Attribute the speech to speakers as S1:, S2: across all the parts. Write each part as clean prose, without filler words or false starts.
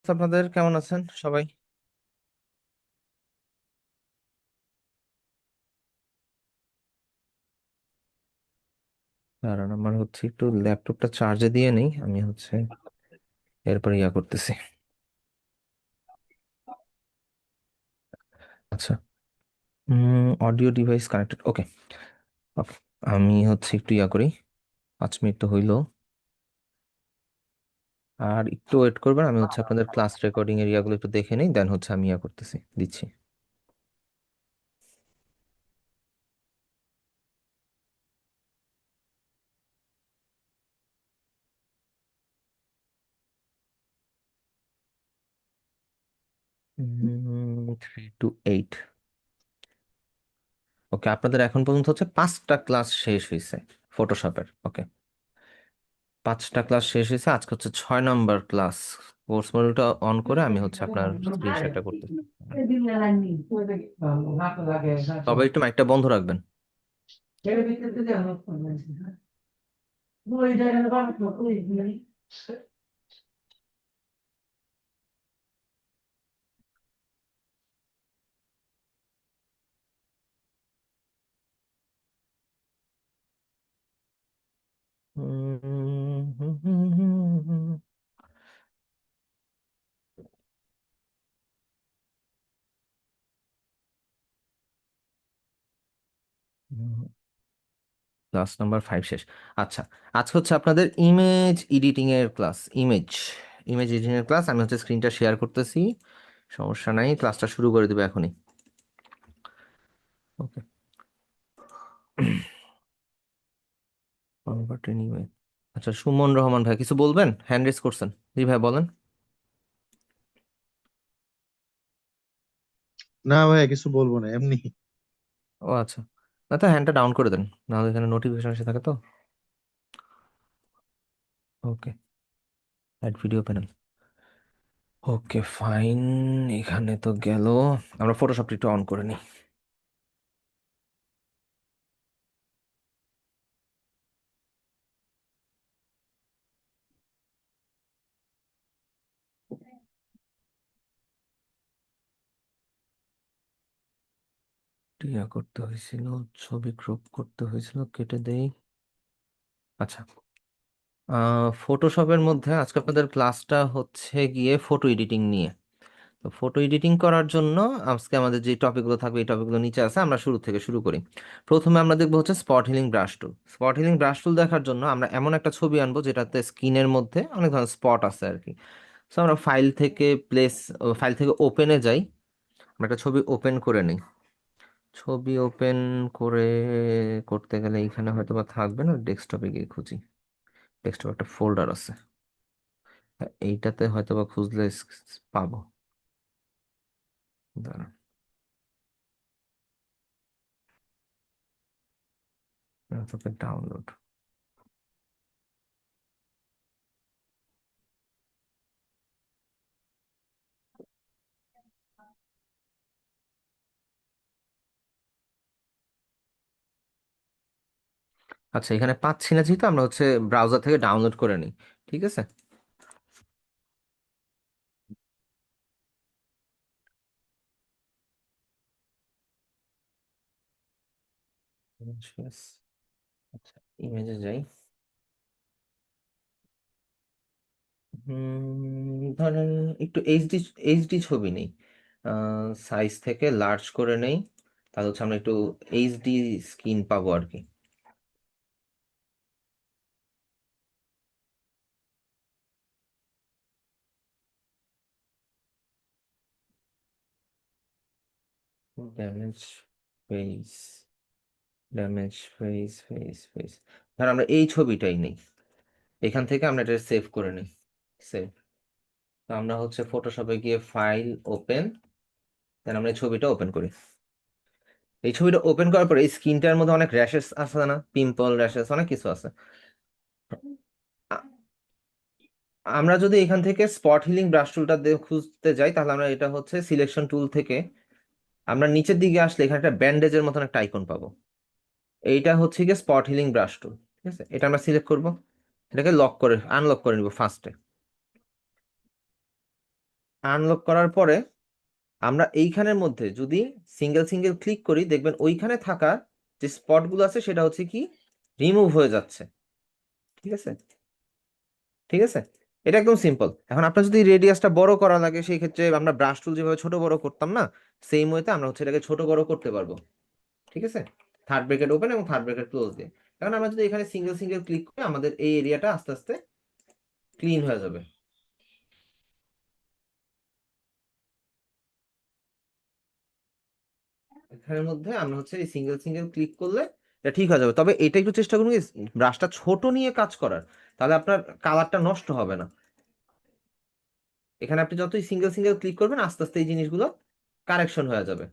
S1: অবস্থা আপনাদের? কেমন আছেন সবাই? কারণ আমার হচ্ছে একটু ল্যাপটপটা চার্জে দিয়ে নেই, আমি হচ্ছে এরপর করতেছি। আচ্ছা। অডিও ডিভাইস কানেক্টেড, ওকে। ওকে, আমি হচ্ছে একটু করি। 5 মিনিট তো হইলো। আর একটু ওয়েট করবেন, আমি হচ্ছে আপনাদের ক্লাস রেকর্ডিং এরিয়াগুলো একটু দেখে নিই, দেন হচ্ছে আমি করতেছি, দিচ্ছি। হুম, 3 to 8। ওকে, আপনাদের এখন পর্যন্ত হচ্ছে 5টা ক্লাস শেষ হয়েছে ফটোশপের। ওকে, 5টা ক্লাস শেষ হয়েছে, আজকে হচ্ছে 6 নম্বর ক্লাস। কোর্স মডিউলটা অন করে আমি হচ্ছে আপনার স্ক্রিন শেয়ারটা করতেছি। তবে একটু মাইকটা বন্ধ রাখবেন। ক্লাস নাম্বার 5 শেষ। আচ্ছা, আজকে হচ্ছে আপনাদের ইমেজ এডিটিং এর ক্লাস। ইমেজ ইমেজ এডিটিং এর ক্লাস। আমি হচ্ছে স্ক্রিনটা শেয়ার করতেছি, সমস্যা নাই, ক্লাসটা শুরু করে দেবো এখনই। ওকে। Convert anyway. আচ্ছা, সুমন রহমান ভাই কিছু বলবেন? হ্যান্ড রেজ করছেন। জি ভাই বলেন।
S2: না ভাই, কিছু বলবো না, এমনি।
S1: ও আচ্ছা, না তো হ্যান্ডটা ডাউন করে দেন, নাহলে এখানে নোটিফিকেশন এসে থাকে তো। Okay, add video panel. Okay fine, এখানে তো গেল। আমরা ফটোশপটা একটু অন করে নিই। করতে হয়েছিল, ছবি ক্রপ করতে হয়েছিল, কেটে দেই। আচ্ছা, ফটোশপের মধ্যে আজকে আপনাদের ক্লাসটা হচ্ছে গিয়ে ফটো এডিটিং নিয়ে। তো ফটো এডিটিং করার জন্য আজকে আমাদের যে টপিকগুলো থাকবে, এই টপিকগুলো নিচে আছে, আমরা শুরু থেকে শুরু করি। প্রথমে আমরা দেখবো হচ্ছে স্পট হিলিং ব্রাশ টুল। স্পট হিলিং ব্রাশ টুল দেখার জন্য আমরা এমন একটা ছবি আনবো যেটাতে স্ক্রিনের মধ্যে অনেক ধরনের স্পট আছে আর কি। তো আমরা ফাইল থেকে ওপেনে যাই। আমরা একটা ছবি ওপেন করে নিই। ছবি ওপেন করে করতে গেলে এখানে হয়তো বা থাকবে না, ডেস্কটপে গিয়ে খুঁজি। ডেস্কটপ একটা ফোল্ডার আছে, হ্যাঁ, এইটাতে হয়তো বা খুঁজলে পাবো। দাঁড়ান, ডাউনলোড। আচ্ছা, এখানে পাচ্ছি না, যেহেতু আমরা হচ্ছে ব্রাউজার থেকে ডাউনলোড করে নিই। ঠিক আছে। Images, আচ্ছা, ইমেজে যাই। ধরেন একটু এইচডি ছবি নেই, সাইজ থেকে লার্জ করে নেই, তাহলে হচ্ছে আমরা একটু এইচডি স্ক্রিন পাবো আর কি। Damage face, face. ধর আমরা এই ছবিটাই নেই, এখান থেকে আমরা এটা সেভ করে নিই। সেভ। তো আমরা হচ্ছে ফটোশপে গিয়ে ফাইল ওপেন, দেন আমরা এই ছবিটা ওপেন করি। এই ছবিটা ওপেন করার পর এই স্ক্রিনটার মধ্যে অনেক র্যাশেস আছে না, পিম্পল র্যাশেস অনেক কিছু আছে। আ- আমরা যদি এখান থেকে স্পট হিলিং ব্রাশ টুলটা দিয়ে খুঁজতে যাই, তাহলে আমরা এটা হচ্ছে সিলেকশন টুল থেকে আমরা নিচের দিকে আসলে এখানে একটা ব্যান্ডেজের মতন একটা আইকন পাবো। এইটা হচ্ছে গিয়ে স্পট হিলিং ব্রাশ টুল। ঠিক আছে, এটা আমরা সিলেক্ট করব, এটাকে লক করে আনলক করে নিব ফার্স্টে। আনলক করার পরে আমরা এইখানের মধ্যে যদি সিঙ্গেল সিঙ্গেল ক্লিক করি, দেখবেন ওইখানে থাকা যে স্পটগুলো আছে সেটা হচ্ছে কি রিমুভ হয়ে যাচ্ছে। ঠিক আছে, ঠিক আছে, এটা একদম সিম্পল। এখন আপনার যদি রেডিয়াসটা বড় করা লাগে, সেই ক্ষেত্রে আমরা ব্রাশ টুল যেভাবে ছোট বড় করতাম না, সেই ওয়েতে আমরা হচ্ছে এটাকে ছোট বড় করতে পারবো। ঠিক আছে, থার্ড ব্র্যাকেট ওপেন এবং থার্ড ব্র্যাকেট ক্লোজ দিয়ে। কারণ আমরা যদি এখানে সিঙ্গেল সিঙ্গেল ক্লিক করি, আমাদের এই এরিয়াটা আস্তে আস্তে ক্লিন হয়ে যাবে। এখানের মধ্যে আমরা হচ্ছে এই সিঙ্গেল সিঙ্গেল ক্লিক করলে এটা ঠিক হয়ে যাবে। তবে এটা একটু চেষ্টা করুন কি ব্রাশটা ছোট নিয়ে কাজ করার, তাহলে আপনার কালারটা নষ্ট হবে না। এখানে আপনি যতই সিঙ্গেল সিঙ্গেল ক্লিক করবেন, আস্তে আস্তে এই জিনিসগুলো কারেকশন হয়ে যাবে।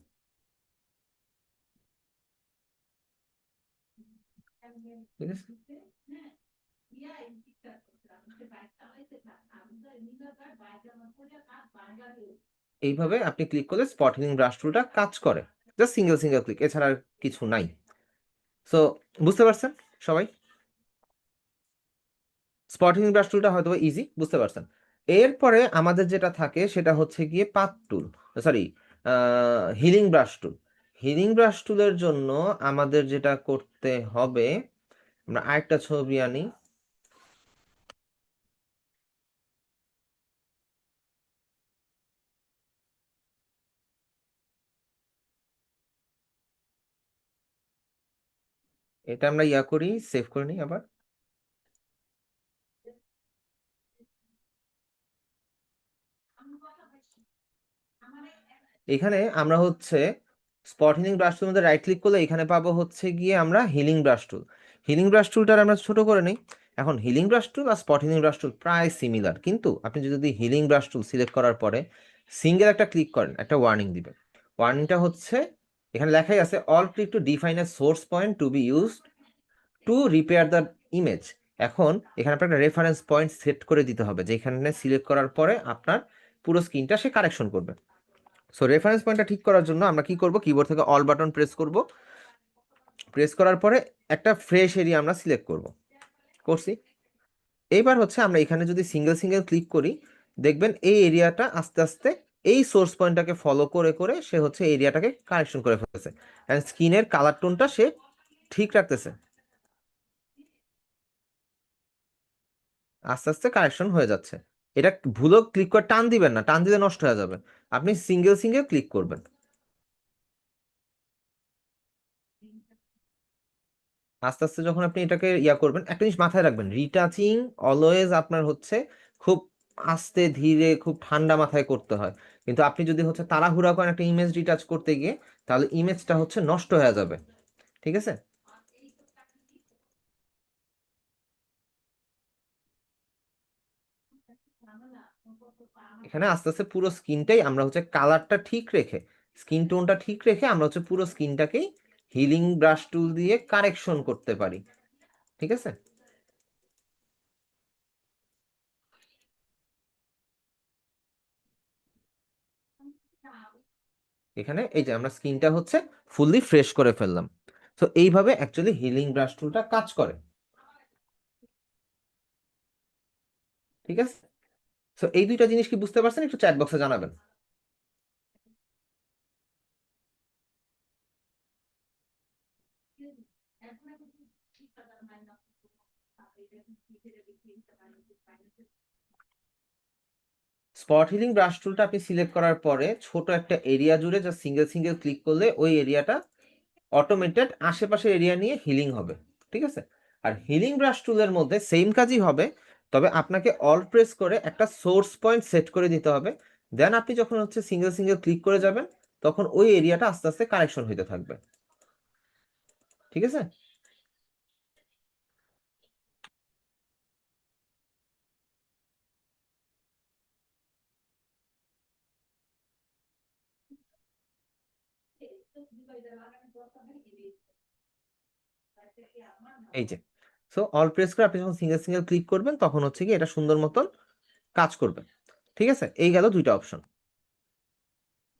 S1: ঠিক আছে, এইভাবে আপনি ক্লিক করলে স্পট হিলিং ব্রাশ টুলটা কাজ করে। জাস্ট সিঙ্গেল সিঙ্গেল ক্লিক, এছাড়া আর কিছু নাই। সো বুঝতে পারছেন সবাই? স্পট হিলিং ব্রাশ টুলটা হয়তো ইজি বুঝতে পারছেন। এরপরে আমাদের যেটা থাকে সেটা হচ্ছে গিয়ে পাথ টুল, sorry, healing brush tool. Healing brush টুলের জন্য আমাদের যেটা করতে হবে, আমরা আরেকটা ছবি আনি। এটা আমরা ইয়া করি, সেভ করে নিই আবার। এখানে আমরা হচ্ছে স্পট হিলিং ব্রাশ টুলের মধ্যে রাইট ক্লিক করলে এখানে পাবো হচ্ছে গিয়ে আমরা healing brush tool. Healing brush টুলটার আমরা ছোট করে নিই। এখন হিলিং ব্রাশ টুল আর স্পট হিলিং ব্রাশ টুল প্রায় সিমিলার, কিন্তু আপনি যদি হিলিং ব্রাশ টুল সিলেক্ট করার পরে সিঙ্গেল একটা ক্লিক করেন, একটা ওয়ার্নিং দিবে। ওয়ার্নিংটা হচ্ছে এখানে লেখাই আছে, all click to define a source point to be used to repair the image. এখন এখানে আপনার একটা রেফারেন্স পয়েন্ট সেট করে দিতে হবে, যেখানে সিলেক্ট করার পরে আপনার পুরো স্ক্রিনটা সে কারেকশন করবে। সো রেফারেন্স পয়েন্টটা ঠিক করার জন্য আমরা কি করব, কিবোর্ড থেকে অল বাটন প্রেস করব। প্রেস করার পরে একটা ফ্রেশ এরিয়া আমরা সিলেক্ট করব, করছি। এইবার হচ্ছে আমরা এখানে যদি সিঙ্গেল সিঙ্গেল ক্লিক করি, দেখবেন এই এরিয়াটা আস্তে আস্তে এই সোর্স পয়েন্টটাকে ফলো করে করে সে হচ্ছে এরিয়াটাকে কারেকশন করে ফেলতেছে। এন্ড স্কিনের কালার টোনটা সে ঠিক রাখতেছে, আস্তে আস্তে কারেকশন হয়ে যাচ্ছে। এটা ভুলও ক্লিক করে টান দিবেন না, টান দিলে নষ্ট হয়ে যাবে। আপনি সিঙ্গেল সিঙ্গেল ক্লিক করবেন। আস্তে আস্তে যখন আপনি এটাকে ইয়া করবেন, একটা জিনিস মাথায় রাখবেন, রিটাচিং অলওয়েজ আপনার হচ্ছে খুব আস্তে ধীরে খুব ঠান্ডা মাথায় করতে হয়। কিন্তু আপনি যদি হচ্ছে তাড়াহুড়া করেন একটা ইমেজ রিটাচ করতে গিয়ে, তাহলে ইমেজটা হচ্ছে নষ্ট হয়ে যাবে। ঠিক আছে, এখানে আস্তে আস্তে পুরো স্কিনটাই আমরা হচ্ছে কালারটা ঠিক রেখে, স্কিন টোনটা ঠিক রেখে আমরা হচ্ছে পুরো স্কিনটাকেই হিলিং ব্রাশ টুল দিয়ে কারেকশন করতে পারি। ঠিক আছে, এখানে এই যে আমরা স্কিনটা হচ্ছে ফুললি ফ্রেশ করে ফেললাম। তো এইভাবে অ্যাকচুয়ালি হিলিং ব্রাশ টুলটা কাজ করে। ঠিক আছে, তো এই দুইটা জিনিস কি বুঝতে পারছেন? একটু চ্যাট বক্সে জানাবেন। স্পট হিলিং ব্রাশ টুলটা আপনি সিলেক্ট করার পরে ছোট একটা এরিয়া জুড়ে যা সিঙ্গেল সিঙ্গেল ক্লিক করলে ওই এরিয়াটা অটোমেটেড আশেপাশের এরিয়া নিয়ে হিলিং হবে। ঠিক আছে, আর হিলিং ব্রাশ টুলের মধ্যে সেম কাজই হবে, তবে আপনাকে অল প্রেস করে একটা সোর্স পয়েন্ট সেট করে দিতে হবে। দেন আপনি যখন হচ্ছে সিঙ্গেল সিঙ্গেল ক্লিক করে যাবেন, তখন ওই এরিয়াটা আস্তে আস্তে কারেকশন হইতে থাকবে। ঠিক আছে, এই যে, সো অল প্রেস করে আপনি যখন সিঙ্গেল সিঙ্গেল ক্লিক করবেন, তখন হচ্ছে কি এটা সুন্দর মতন কাজ করবে। ঠিক আছে, এই গেল দুইটা অপশন।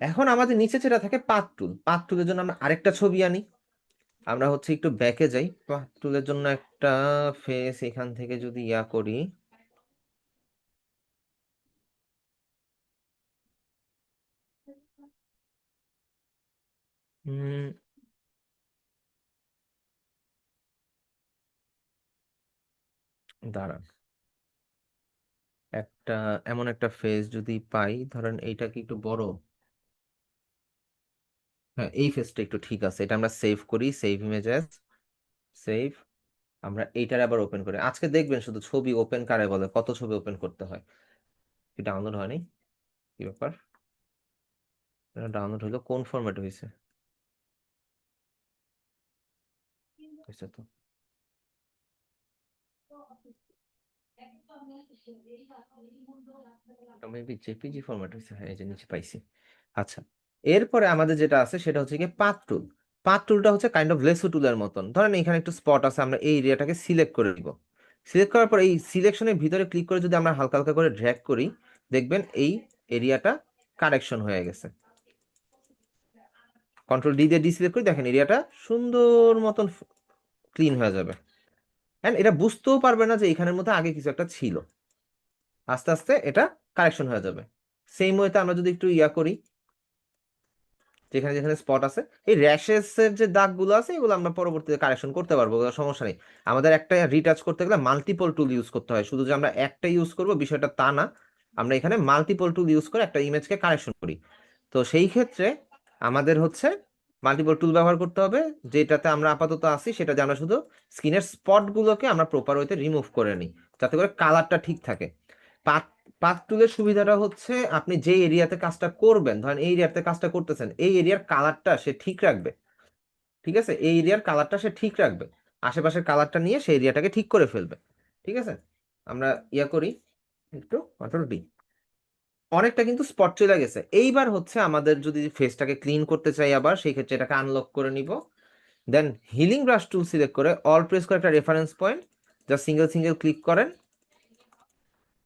S1: এখন আমাদের নিচে যেটা থাকে পাথ টুল, পাথ টুলের জন্য আমরা আরেকটা ছবি আনি। আমরা হচ্ছে একটু ব্যাকে যাই, পাথ টুলের জন্য একটা ফেস এখান থেকে যদি ইয়া করি, উম, দাঁড়ান, একটা এমন একটা ফেজ যদি পাই, ধরেন এইটা কি একটু বড়? হ্যাঁ, এই ফেজটা একটু ঠিক আছে, এটা আমরা সেভ করি, সেভ ইমেজেস, সেভ। আমরা এইটার আবার ওপেন করি। আজকে দেখবেন শুধু ছবি ওপেন কারে বলে, কত ছবি ওপেন করতে হয়। কি ডাউনলোড হয়নি? কি ব্যাপার? ডাউনলোড হইলো কোন ফরম্যাট হয়েছে? হয়েছে তো। মেবি জেপিজি ফরম্যাট হয়েছে, হ্যাঁ এই যে নিচে পাইছি। আচ্ছা, এরপরে আমাদের যেটা আছে সেটা হচ্ছে কি পাথ টুল। পাথ টুলটা হচ্ছে কাইন্ড অফ লেসো টুলের মতন। ধরেন এখানে একটু স্পট আছে, আমরা এই এরিয়াটাকে সিলেক্ট করে দিব। সিলেক্ট করার পর এই সিলেকশনের ভিতরে ক্লিক করে যদি আমরা হালকা হালকা করে ড্র্যাগ করি, দেখবেন এই এরিয়াটা কারেকশন হয়ে গেছে। কন্ট্রোল ডি দিয়ে ডিসিলেক্ট করি, দেখেন এরিয়াটা সুন্দর মতন ক্লিন হয়ে যাবে। এন্ড এটা বুঝতেও পারবে না যে এখানের মধ্যে আগে কিছু একটা ছিল। আস্তে আস্তে এটা কারেকশন হয়ে যাবে। সেম ওয়েতে আমরা যদি একটু ইয়া করি, যেখানে যেখানে স্পট আছে, এই র্যাশেস এর যে দাগগুলো আছে এগুলো আমরা পরবর্তীতে কারেকশন করতে পারবো, কোনো সমস্যা নেই। আমাদের একটা রিটাচ করতে গেলে মাল্টিপল টুল ইউজ করতে হয়, শুধু যে আমরা একটা ইউজ করব বিষয়টা তা না। আমরা এখানে মাল্টিপল টুল ইউজ করে একটা ইমেজকে কারেকশন করি। তো সেই ক্ষেত্রে আমাদের হচ্ছে মাল্টিপল টুল ব্যবহার করতে হবে। যেটাতে আমরা আপাতত আছি সেটাতে আমরা শুধু স্কিনের স্পটগুলোকে আমরা প্রপার ওয়েতে রিমুভ করে নিই, যাতে করে কালারটা ঠিক থাকে। পাত পাত টুলের সুবিধাটা হচ্ছে আপনি যে এরিয়াতে কাজটা করবেন, ধরেন এই এরিয়াতে কাজটা করতেছেন, এই এরিয়ার কালারটা সে ঠিক রাখবে। ঠিক আছে, এই এরিয়ার কালারটা সে ঠিক রাখবে, আশেপাশের কালারটা নিয়ে সেই এরিয়াটাকে ঠিক করে ফেলবে। ঠিক আছে, আমরা ইয়া করি একটু কন্ট্রোল ডি। অনেকটা কিন্তু স্পট চলে গেছে। এইবার হচ্ছে আমাদের যদি ফেসটাকে ক্লিন করতে চাই আবার, সেই ক্ষেত্রে এটাকে আনলক করে নিব। দেন হিলিং ব্রাশ টুল সিলেক্ট করে অল প্রেস করে একটা রেফারেন্স পয়েন্ট, যা সিঙ্গেল সিঙ্গেল ক্লিক করেন,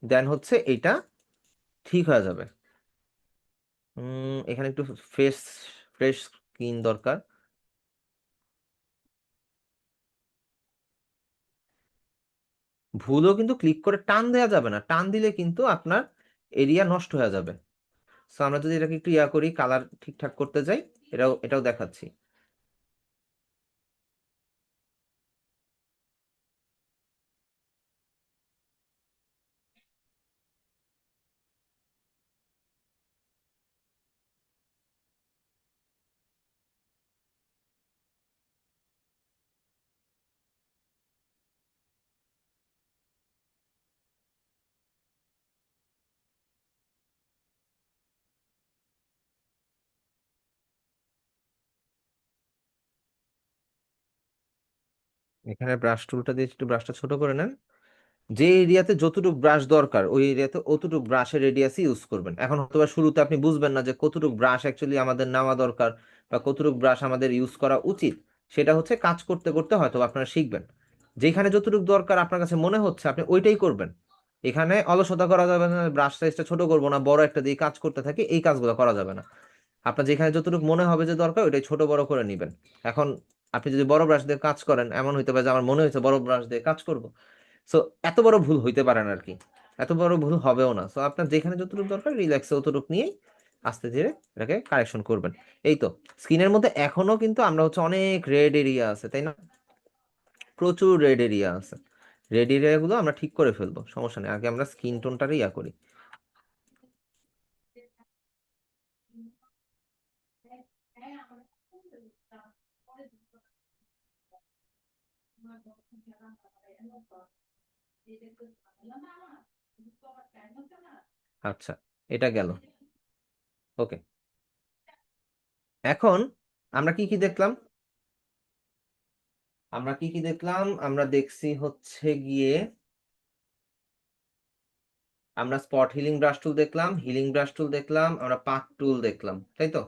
S1: দেন হচ্ছে এটা ঠিক হয়ে যাবে। এখানে একটু ফ্রেশ ফ্রেশ স্কিন দরকার। ভুলও কিন্তু ক্লিক করে টান দেওয়া যাবে না, টান দিলে কিন্তু আপনার এরিয়া নষ্ট হয়ে যাবে। সো আমরা যদি এটাকে একটু ইয়া করি, কালার ঠিকঠাক করতে যাই, এটাও এটাও দেখাচ্ছি। এখানে ব্রাশ টুলটা দিয়ে একটু ব্রাশটা ছোট করে নেন। যে এরিয়াতে যতটুকু ব্রাশ দরকার ওই এরিয়াতে অতটুকু ব্রাশের রেডিয়াসই ইউজ করবেন। এখন হয়তো বা শুরুতে আপনি বুঝবেন না যে কতটুকু ব্রাশ অ্যাকচুয়ালি আমাদের নেওয়া দরকার বা কতটুকু ব্রাশ আমাদের ইউজ করা উচিত। সেটা হচ্ছে কাজ করতে করতে হয়তো আপনারা শিখবেন। যেখানে যতটুকু দরকার আপনার কাছে মনে হচ্ছে আপনি ওইটাই করবেন। এখানে অলসতা করা যাবে না, ব্রাশ সাইজটা ছোট করবো না, বড় একটা দিয়ে কাজ করতে থাকি, এই কাজগুলো করা যাবে না। আপনার যেখানে যতটুকু মনে হবে যে দরকার ওইটাই ছোট বড় করে নেবেন। এখন আপনি যদি বড় ব্রাশ দিয়ে কাজ করেন, এমন হইতে পারে যে আমার মনে হয়েছে বড় ব্রাশ দিয়ে কাজ করব। সো এত বড় ভুল হইতে পারে না আর কি, এত বড় ভুল হবেও না। সো আপনার যেখানে যতটুকু দরকার রিল্যাক্সে অতটুকু নিয়েই আস্তে ধীরে এটাকে কারেকশন করবেন। এই তো, স্কিনের মধ্যে এখনো কিন্তু আমরা হচ্ছে অনেক রেড এরিয়া আছে, তাই না? প্রচুর রেড এরিয়া আছে। রেড এরিয়াগুলো আমরা ঠিক করে ফেলবো, সমস্যা নেই। আগে আমরা স্কিন টোনটারই ইয়া করি। আচ্ছা, এটা গেল। ওকে, এখন আমরা কি কি দেখলাম? আমরা কি কি দেখলাম? আমরা দেখছি হচ্ছে গিয়ে আমরা স্পট হিলিং ব্রাশ টুল দেখলাম, হিলিং ব্রাশ টুল দেখলাম, আমরা পাথ টুল দেখলাম, তাই তো?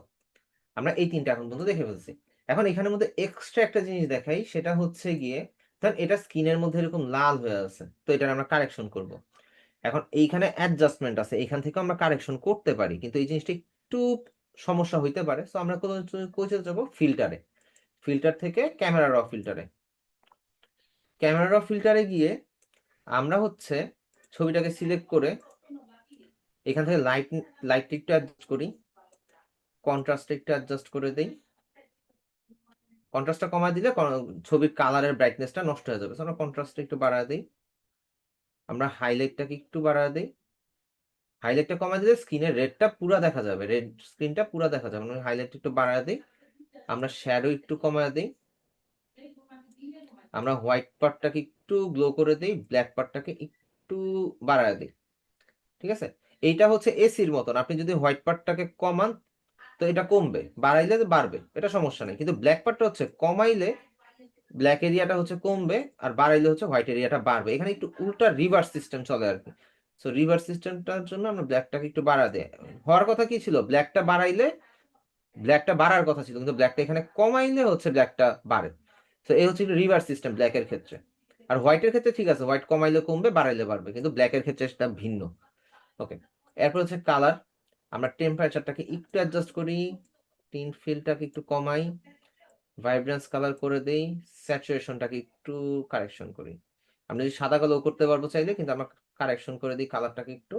S1: আমরা এই তিনটা এখন পর্যন্ত দেখে ফেলছি। এখন এখানের মধ্যে এক্সট্রা একটা জিনিস দেখাই, সেটা হচ্ছে গিয়ে ধরেন এটা স্কিনের মধ্যে এরকম লাল হয়ে আছে, তো এটা আমরা কারেকশন করব। এখন এইখানে অ্যাডজাস্টমেন্ট আছে, এখান থেকে আমরা কারেকশন করতে পারি, কিন্তু এই জিনিসটা একটু সমস্যা হইতে পারে। তো আমরা কোথায় যাবো? ফিল্টারে। ফিল্টার থেকে ক্যামেরা র ফিল্টারে। ক্যামেরা র ফিল্টারে গিয়ে আমরা হচ্ছে ছবিটাকে সিলেক্ট করে এখান থেকে লাইটটা অ্যাডজাস্ট করি। কন্ট্রাস্ট একটু অ্যাডজাস্ট করে দেই। কন্ট্রাস্টটা কমায় দিলে ছবির কালারের ব্রাইটনেসটা নষ্ট হয়ে যাবে, আমরা কন্ট্রাস্টটা একটু বাড়ায় দিই। আমরা হাইলাইটটাকে একটু বাড়ায় দিই। হাইলাইটটা কমায় দিলে স্ক্রিনের রেডটা পুরো দেখা যাবে, রেড স্ক্রিনটা পুরো দেখা যাবে। আমরা হাইলাইট একটু বাড়ায় দিই। আমরা শ্যাডো একটু কমায় দিই। আমরা হোয়াইট পার্টটাকে একটু গ্লো করে দিই, ব্ল্যাক পার্টটাকে একটু বাড়ায় দিই। ঠিক আছে, এইটা হচ্ছে এসির মতন। আপনি যদি হোয়াইট পার্টটাকে কমান তো এটা কমবে, বাড়াইলে বাড়বে, এটা সমস্যা নেই। কিন্তু ব্ল্যাক পার্টটা হচ্ছে কমাইলে ব্ল্যাক এরিয়াটা হচ্ছে কমবে, আর বাড়াইলে হচ্ছে হোয়াইট এরিয়াটা বাড়বে। এখানে একটু উল্টা রিভার্স সিস্টেম চলে আর কি। সো রিভার্স সিস্টেমটার জন্য আমরা ব্ল্যাকটাকে একটু বাড়া দেয়। হওয়ার কথা কি ছিল, ব্ল্যাকটা বাড়াইলে ব্ল্যাকটা বাড়ার কথা ছিল, কিন্তু ব্ল্যাকটা এখানে কমাইলে হচ্ছে ব্ল্যাকটা বাড়ে। তো এই হচ্ছে একটু রিভার্স সিস্টেম ব্ল্যাকের ক্ষেত্রে। আর হোয়াইটের ক্ষেত্রে ঠিক আছে, হোয়াইট কমাইলে কমবে, বাড়াইলে বাড়বে, কিন্তু ব্ল্যাকের ক্ষেত্রে সেটা ভিন্ন। ওকে, এরপর হচ্ছে কালার। আমরা টেম্পারেচারটাকে একটু অ্যাডজাস্ট করি, টিন ফিলটাকে একটু কমাই, ভাইব্রেন্স কালার করে দেই, স্যাচুরেশনটাকে একটু কারেকশন করি। আমরা যদি সাদা কালো করতে পারবো চাইলে, কিন্তু আমরা কারেকশন করে দিই কালারটাকে একটু।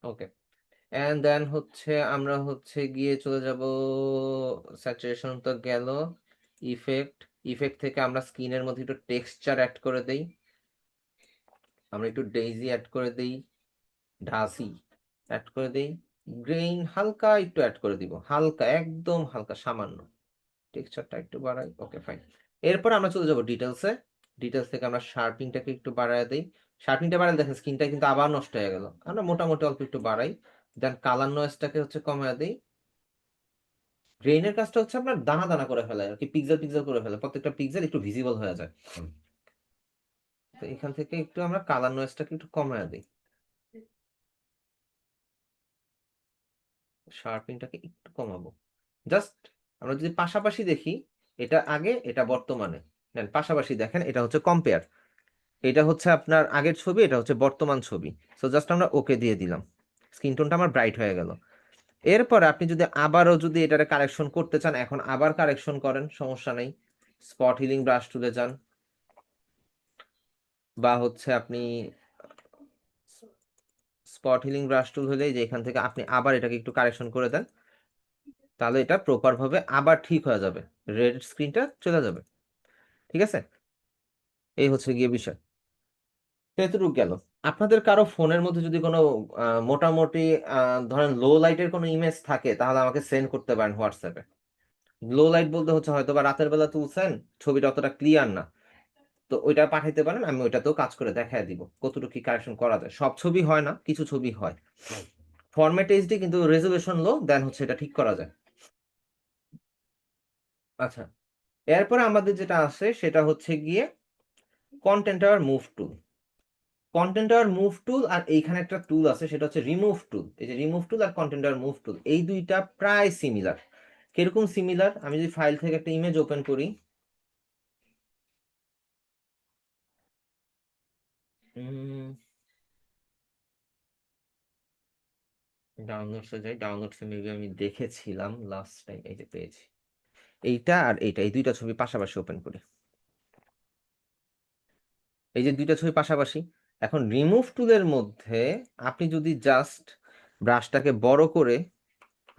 S1: ওকে, এন্ড দেন হচ্ছে আমরা হচ্ছে গিয়ে চলে যাব, স্যাচুরেশন তো গেল। ইফেক্ট, ইফেক্ট থেকে আমরা স্কিনের মধ্যে একটু টেক্সচার অ্যাড করে দেই। আমরা একটু ডেইজি অ্যাড করে দেই, ঢাসি অ্যাড করে দেই, গ্রেইন হালকা একটু অ্যাড করে দিব, হালকা একদম হালকা সামান্য। টেক্সচারটা একটু বাড়াই। Okay fine. এরপর আমরা চলে যাব ডিটেলসে। ডিটেলস থেকে আমরা শার্পিংটাকে একটু বাড়ায় দেই। শার্পিংটা বাড়ালে দেখেন স্কিনটা কিন্তু আবার নষ্ট হয়ে গেল। আমরা মোটামুটি অল্প একটু বাড়াই। দেন কালার নয়েজটাকে হচ্ছে কমায় দেই। গ্রেইনের কাজটা হচ্ছে আপনার দানা দানা করে ফেলে আর কি, পিক্সেল পিক্সেল করে ফেলে, প্রত্যেকটা পিক্সেল একটু ভিজিবল হয়ে যায়। তো এখান থেকে একটু আমরা কালার নয়েজটাকে একটু কমায় দিই। শার্পিংটাকে একটু কমাবো জাস্ট। আমরা যদি পাশাপাশি দেখি, এটা আগে এটা বর্তমানে, দেন পাশাপাশি দেখেন, এটা হচ্ছে কম্পেয়ার। এটা হচ্ছে আপনার আগের ছবি, এটা হচ্ছে বর্তমান ছবি। সো জাস্ট আমরা ওকে দিয়ে দিলাম, স্কিন টোনটা আমার ব্রাইট হয়ে গেল। এরপর আপনি যদি আবারও যদি এটারে কারেকশন করতে চান, এখন আবার কারেকশন করেন, সমস্যা নেই। স্পট হিলিং ব্রাশ টুলে যান, বা হচ্ছে আপনি স্পট হিলিং ব্রাশ টুল হলে যে এখান থেকে আপনি আবার এটাকে একটু কারেকশন করে দেন, তাহলে এটা প্রপার ভাবে আবার ঠিক হয়ে যাবে, রেড স্ক্রিনটা চলে যাবে। ঠিক আছে, এই হচ্ছে গিয়ে বিষয়। এতটুকু গেল। আপনাদের কারো ফোনের মধ্যে যদি কোনো মোটামুটি ধরেন লো লাইটের কোনো ইমেজ থাকে, তাহলে আমাকে সেন্ড করতে পারেন হোয়াটসঅ্যাপে। লো লাইট বলতে হচ্ছে হয়তো বা রাতের বেলা তুলছেন, ছবিটা অতটা ক্লিয়ার না, তো ওইটা পাঠাইতে পারেন, আমি ওইটাতেও কাজ করে দেখায় দিব কতটুকু কি কারেকশন করা যায়। সব ছবি হয় না, কিছু ছবি হয়। ফরম্যাট এইচডি কিন্তু রেজলিউশন লো, দেন হচ্ছে এটা ঠিক করা যায়। আচ্ছা, এরপরে আমাদের যেটা আছে সেটা হচ্ছে গিয়ে কন্টেন্ট আর মুভ টুল। কন্টেন্ট আর মুভ টুল, আর এইখানে একটা টুল আছে সেটা হচ্ছে রিমুভ টুল। এই যে রিমুভ টুল আর কন্টেন্ট আর মুভ টুল, এই দুইটা প্রায় সিমিলার। কিরকম সিমিলার, আমি যদি ফাইল থেকে একটা ইমেজ ওপেন করি, ডাউনলোডসে যাই, ডাউনলোডসে মেবি আমি দেখেছিলাম লাস্ট টাইম, এই যে পেয়েছি। এইটা আর এইটা, এই দুইটা ছবি পাশাপাশি ওপেন করি, এই যে দুইটা ছবি পাশাপাশি। এখন রিমুভ টুলের মধ্যে আপনি যদি জাস্ট ব্রাশটাকে বড় করে,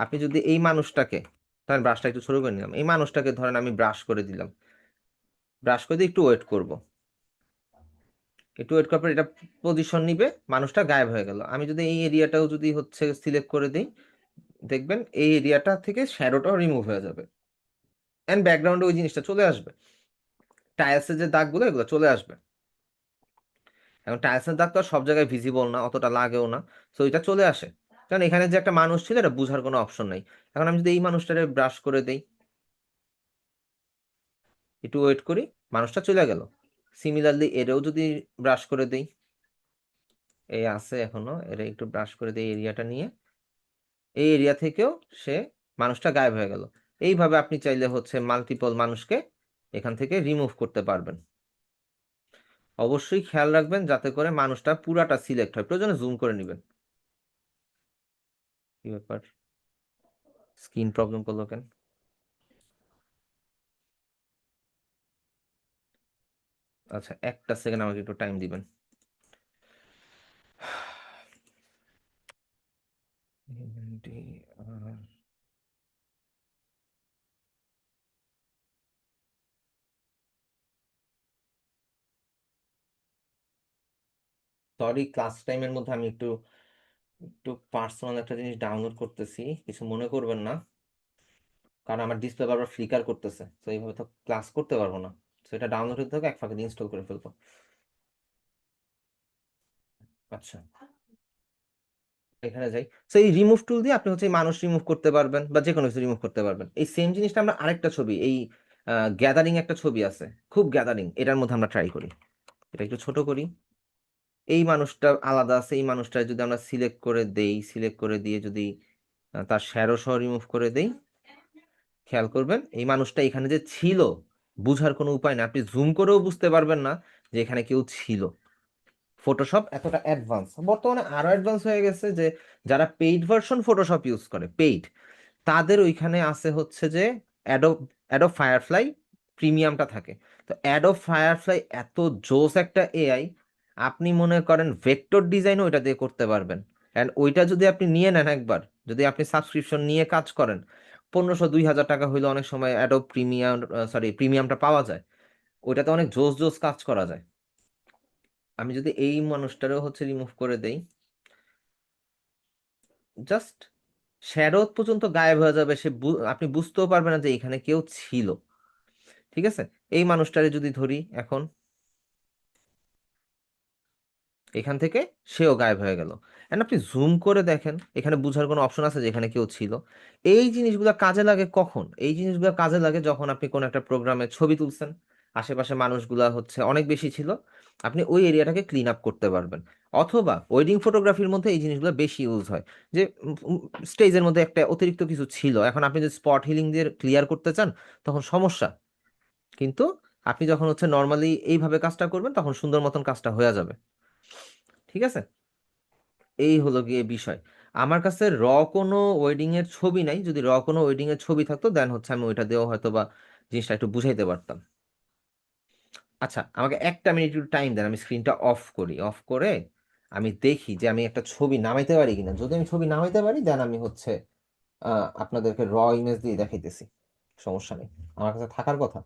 S1: আপনি যদি এই মানুষটাকে, ধরেন ব্রাশটা একটু ছোট করে নিলাম, এই মানুষটাকে ধরেন আমি ব্রাশ করে দিলাম, ব্রাশ করে দিয়ে একটু ওয়েট করব, একটু ওয়েট করার পর এটা পজিশন নিবে, মানুষটা গায়েব হয়ে গেল। আমি যদি এই এরিয়াটাও যদি হচ্ছে সিলেক্ট করে দিই, দেখবেন এই এরিয়াটা থেকে শ্যাডোটাও রিমুভ হয়ে যাবে, এন্ড ব্যাকগ্রাউন্ডে ওই জিনিসটা চলে আসবে, টাইলসের যে দাগগুলো এগুলো চলে আসবে। এখন টাইলসের দাগ তো আর সব জায়গায় ভিজিবল না, অতটা লাগেও না। তো এটা চলে আসে, কারণ এখানে যে একটা মানুষ ছিল এটা বোঝার কোনো অপশন নাই। এখন আমি যদি এই মানুষটারে ব্রাশ করে দেই, একটু ওয়েট করি, মানুষটা চলে গেল। সিমিলারলি এরেও যদি ব্রাশ করে দেই, এই আছে এখনো, এরে একটু ব্রাশ করে দেই এরিয়াটা নিয়ে, এই এরিয়া থেকেও সে মানুষটা গায়েব হয়ে গেল। এইভাবে আপনি চাইলে হচ্ছে মাল্টিপল মানুষকে এখান থেকে রিমুভ করতে পারবেন। অবশ্যই খেয়াল রাখবেন যাতে করে মানুষটা পুরাটা সিলেক্ট হয়, প্রয়োজনে জুম করে নেবেন। কি ব্যাপার, স্ক্রিন প্রবলেম করলো কেন? আচ্ছা, একটা সেকেন্ড আমাকে একটু টাইম দিবেন। NDR সরি, ক্লাস টাইমের মধ্যে আমি একটু একটু পার্সোনাল একটা জিনিস ডাউনলোড করতেছি, কিছু মনে করবেন না, কারণ আমার ডিসপ্লে বারবার ফ্লিকার করতেছে, তো এইভাবে তো ক্লাস করতে পারবো না। তো এটা ডাউনলোড হতে থাকুক, এক ফাঁকে ইনস্টল করে ফেলবো। আচ্ছা, এখানে যাই। তো এই রিমুভ টুল দিয়ে আপনি হচ্ছে এই মানুষ রিমুভ করতে পারবেন বা যে কোনো কিছু রিমুভ করতে পারবেন। এই সেম জিনিসটা আমরা আরেকটা ছবি, এই গ্যাদারিং একটা ছবি আছে, খুব গ্যাদারিং, এটার মধ্যে আমরা ট্রাই করি। এটা একটু ছোট করি। এই মানুষটা আলাদা আছে, এই মানুষটা যদি আমরা সিলেক্ট করে দেই, সিলেক্ট করে দিয়ে যদি তার শ্যাডো সহ রিমুভ করে দেই, খেয়াল করবেন এই মানুষটা এখানে যে ছিল বুঝার কোনো উপায় না, আপনি জুম করেও বুঝতে পারবেন না যে এখানে কেউ ছিল। ফটোশপ এতটা অ্যাডভান্স, বর্তমানে আরো অ্যাডভান্স হয়ে গেছে যে যারা পেইড ভার্সন ফটোশপ ইউজ করে, পেইড, তাদের ওইখানে আছে হচ্ছে যে অ্যাডোব অ্যাডোব ফায়ারফ্লাই প্রিমিয়ামটা থাকে। তো অ্যাডোব ফায়ারফ্লাই এত জোস একটা এআই, আপনি মনে করেন ভেক্টর ডিজাইনও ওইটা দিয়ে করতে পারবেন। অ্যান্ড ওইটা যদি আপনি নিয়ে নেন একবার, যদি আপনি সাবস্ক্রিপশন নিয়ে কাজ করেন, 1500-2000 টাকা হইলে অনেক সময় অ্যাডোব প্রিমিয়াম, প্রিমিয়ামটা পাওয়া যায়। ওইটাতে অনেক জোস জোস কাজ করা যায়। আমি যদি এই মানুষটারও হচ্ছে রিমুভ করে দেই, জাস্ট শ্যাডো পর্যন্ত গায়েব হয়ে যাবে, আপনি বুঝতেও পারবেন না যে এখানে কেউ ছিল। ঠিক আছে, এই মানুষটারে যদি ধরি এখন, এখান থেকে সেও গায়েব হয়ে গেল। এন্ড আপনি জুম করে দেখেন, এখানে বুঝার কোনো অপশন আছে যে এখানে কেউ ছিল। এই জিনিসগুলো কাজে লাগে কখন? এই জিনিসগুলো কাজে লাগে যখন আপনি কোনো একটা প্রোগ্রামে ছবি তুলছেন, আশেপাশে মানুষগুলা হচ্ছে অনেক বেশি ছিল, আপনি ওই এরিয়াটাকে ক্লিন আপ করতে পারবেন। অথবা ওয়েডিং ফটোগ্রাফির মধ্যে এই জিনিসগুলো বেশি ইউজ হয়, যে স্টেজের মধ্যে একটা অতিরিক্ত কিছু ছিল, এখন আপনি যদি স্পট হিলিং দিয়ে ক্লিয়ার করতে চান তখন সমস্যা। কিন্তু আপনি যখন হচ্ছে নর্মালি এইভাবে কাজটা করবেন তখন সুন্দর মতন কাজটা হয়ে যাবে। ঠিক আছে, এই হলো গিয়ে বিষয়। আমার কাছে র কোনো ওয়েডিং এর ছবি নাই, যদি র কোনো ওয়েডিং এর ছবি থাকতো দেন হচ্ছে আমি ওইটা দিয়েও হয়তো বা জিনিসটা একটু বুঝাইতে পারতাম। আচ্ছা, আমাকে একটা মিনিট একটু টাইম দেন, আমি স্ক্রিনটা অফ করি, অফ করে আমি দেখি যে আমি একটা ছবি নামাইতে পারি কিনা। যদি আমি ছবি নামাইতে পারি দেন আমি হচ্ছে আপনাদেরকে র ইমেজ দিয়ে দেখাইতেছি, সমস্যা নেই, আমার কাছে থাকার কথা।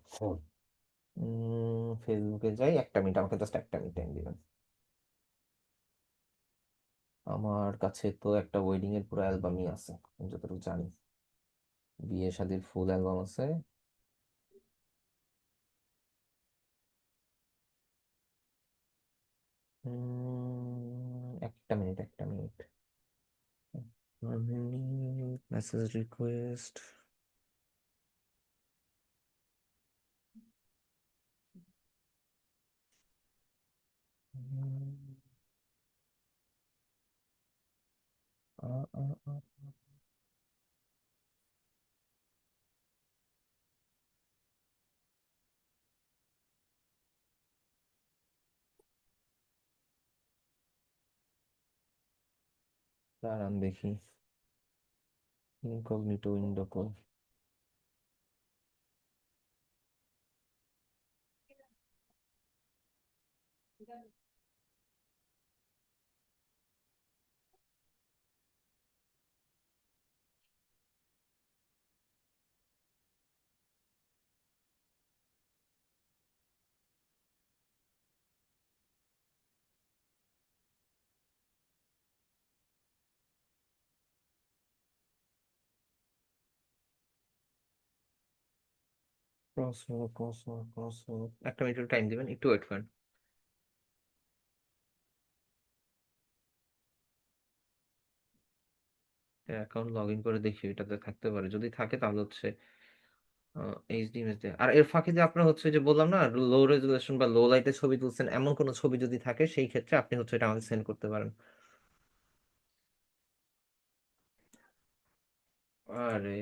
S1: ফেসবুকে যাই, একটা মিনিট, আমাকে জাস্ট একটা মিনিট টাইম দিবেন। আমার কাছে তো একটা ওয়েডিং এর পুরো অ্যালবামই আছে, আমি যতটুকু জানি, বিয়ে শাদীর ফুল অ্যালবাম আছে। একটা মিনিট, একটা মিনিট, মেসেজ রিকোয়েস্ট। দাঁড়ান দেখি, incognito window call. Crossword, crossword, crossword, একটা মিনিট টাইম দিবেন, একটু ওয়েট করেন। অ্যাকাউন্ট লগ ইন করে দেখি এটাতে থাকতে পারে, যদি থাকে তাহলে হচ্ছে এইচডি ইমেজ দিয়ে। আর এর ফাঁকে যে আপনার হচ্ছে যে বললাম না, লো রেজুলেশন বা লো লাইটে ছবি তুলছেন এমন কোনো ছবি যদি থাকে, সেই ক্ষেত্রে আপনি হচ্ছে এটা আমাকে সেন্ড করতে পারেন। আরে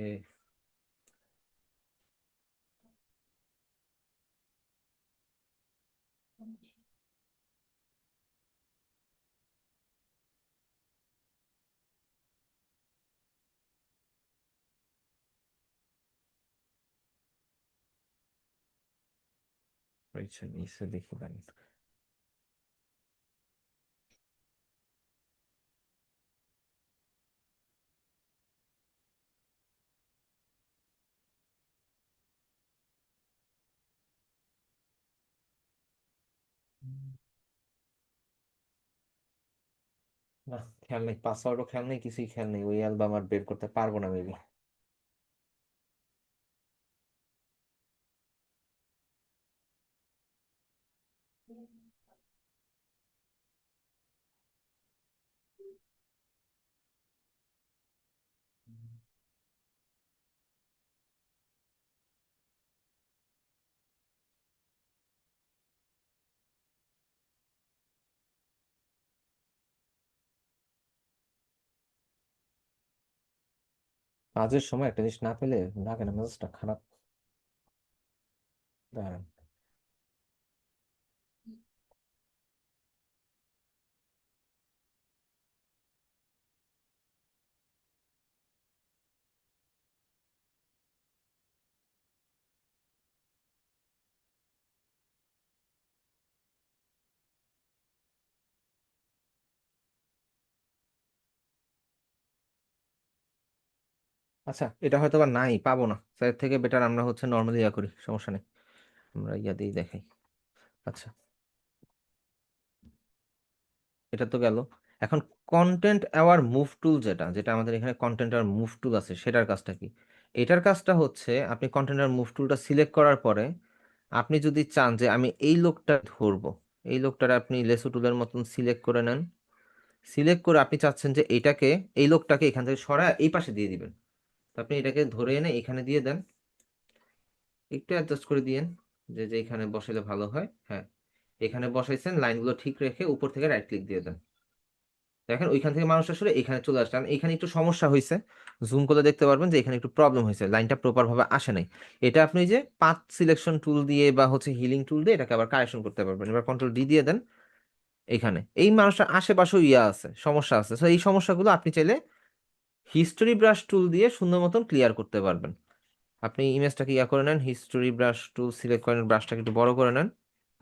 S1: রয়েছে নিচে, দেখি দেন। না, খেয়াল নেই, পাসওয়ার্ডও খেয়াল নেই, কিছুই খেয়াল নেই, ওই অ্যালবাম আর বের করতে পারবো না মেবি। কাজের সময় একটা জিনিস না পেলে লাগে না, মেজাজটা খারাপ। দাঁড়ান। আচ্ছা, এটা হয়তো বা নাই, পাবো না, এর থেকে বেটার আমরা হচ্ছে নর্মালি ইয়া করি, সমস্যা নেই, আমরা ইয়া দিয়ে দেখাই। আচ্ছা, এটা তো গেল। এখন কন্টেন্ট অ্যাওয়ার মুভ টুল, যেটা যেটা আমাদের এখানে কন্টেন্ট অ্যাওয়ার মুভ টুল আছে, সেটার কাজটা কি? এটার কাজটা হচ্ছে আপনি কন্টেন্ট অ্যাওয়ার মুভ টুলটা সিলেক্ট করার পরে আপনি যদি চান যে আমি এই লোকটা ধরবো, এই লোকটার আপনি লেসো টুলের মতন সিলেক্ট করে নেন। সিলেক্ট করে আপনি চাচ্ছেন যে এটাকে, এই লোকটাকে এখান থেকে সরায় এই পাশে দিয়ে দিবেন। তো আপনি এটাকে ধরে এনে এখানে দিয়ে দেন, একটু অ্যাডজাস্ট করে দিয়েন, যে যে এখানে বসাইলে ভালো হয়। হ্যাঁ, এখানে বসাইছেন, লাইনগুলো ঠিক রেখে উপর থেকে রাইট ক্লিক দিয়ে দেন। দেখেন ওইখান থেকে মানুষ আসলে এখানে চলে আসলাম, এখানে একটু সমস্যা হয়েছে, জুম করে দেখতে পারবেন যে এখানে একটু প্রবলেম হয়েছে, লাইনটা প্রপার ভাবে আসে নাই। এটা আপনি যে পাথ সিলেকশন টুল দিয়ে বা হচ্ছে হিলিং টুল দিয়ে এটাকে আবার কারেকশন করতে পারবেন। এবার কন্ট্রোল ডি দিয়ে দেন। এখানে এই মানুষটার আশেপাশেও ইয়া আছে, সমস্যা আছে, তো এই সমস্যাগুলো আপনি চাইলে হিস্টোরি ব্রাশ টুল দিয়ে সুন্দর মতন ক্লিয়ার করতে পারবেন। আপনি ইমেজটাকে ইয়া করে নেন, হিস্টোরি ব্রাশ টুল সিলেক্ট করেন, ব্রাশটাকে একটু বড় করে নেন,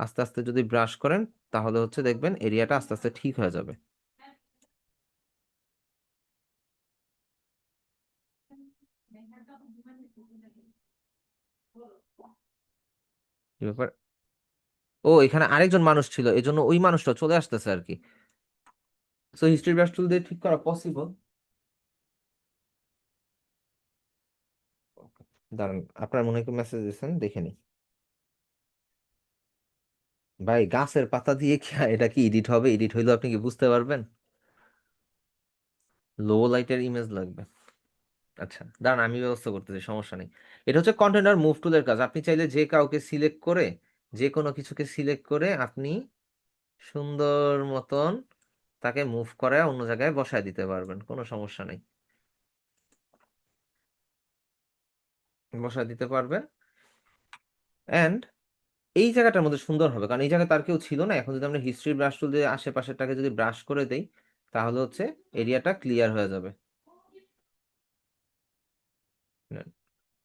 S1: আস্তে আস্তে যদি ব্রাশ করেন তাহলে হচ্ছে দেখবেন এরিয়াটা আস্তে আস্তে ঠিক হয়ে যাবে। কি ব্যাপার? ও, এখানে আরেকজন মানুষ ছিল, এই জন্য ওই মানুষটা চলে আসতেছে আর কি। সো হিস্ট্রি ব্রাশ টুল দিয়ে ঠিক করা পসিবল। দাঁড়ান, আপনার মনে হয় মেসেজ দিয়েছেন, দেখে নি। ভাই, গাছের পাতা দিয়ে কি এটা কি এডিট হবে? এডিট হইলে আপনি কি বুঝতে পারবেন? লো লাইটের ইমেজ লাগবে। আচ্ছা দাঁড়ান, আমি ব্যবস্থা করতেছি, সমস্যা নেই। এটা হচ্ছে কন্টেনার মুভ টুলের কাজ। আপনি চাইলে যে কাউকে সিলেক্ট করে, যে কোনো কিছুকে সিলেক্ট করে আপনি সুন্দর মতন তাকে মুভ করে অন্য জায়গায় বসায় দিতে পারবেন, কোনো সমস্যা নেই, বসায় দিতে পারবেন। এন্ড এই জায়গাটার মধ্যে সুন্দর হবে, কারণ এই জায়গায় তার কেউ ছিল না। এখন যদি আমরা হিস্ট্রি ব্রাশ টুল দিয়ে আশেপাশেরটাকে যদি ব্রাশ করে দেই তাহলে হচ্ছে এরিয়াটা ক্লিয়ার হয়ে যাবে।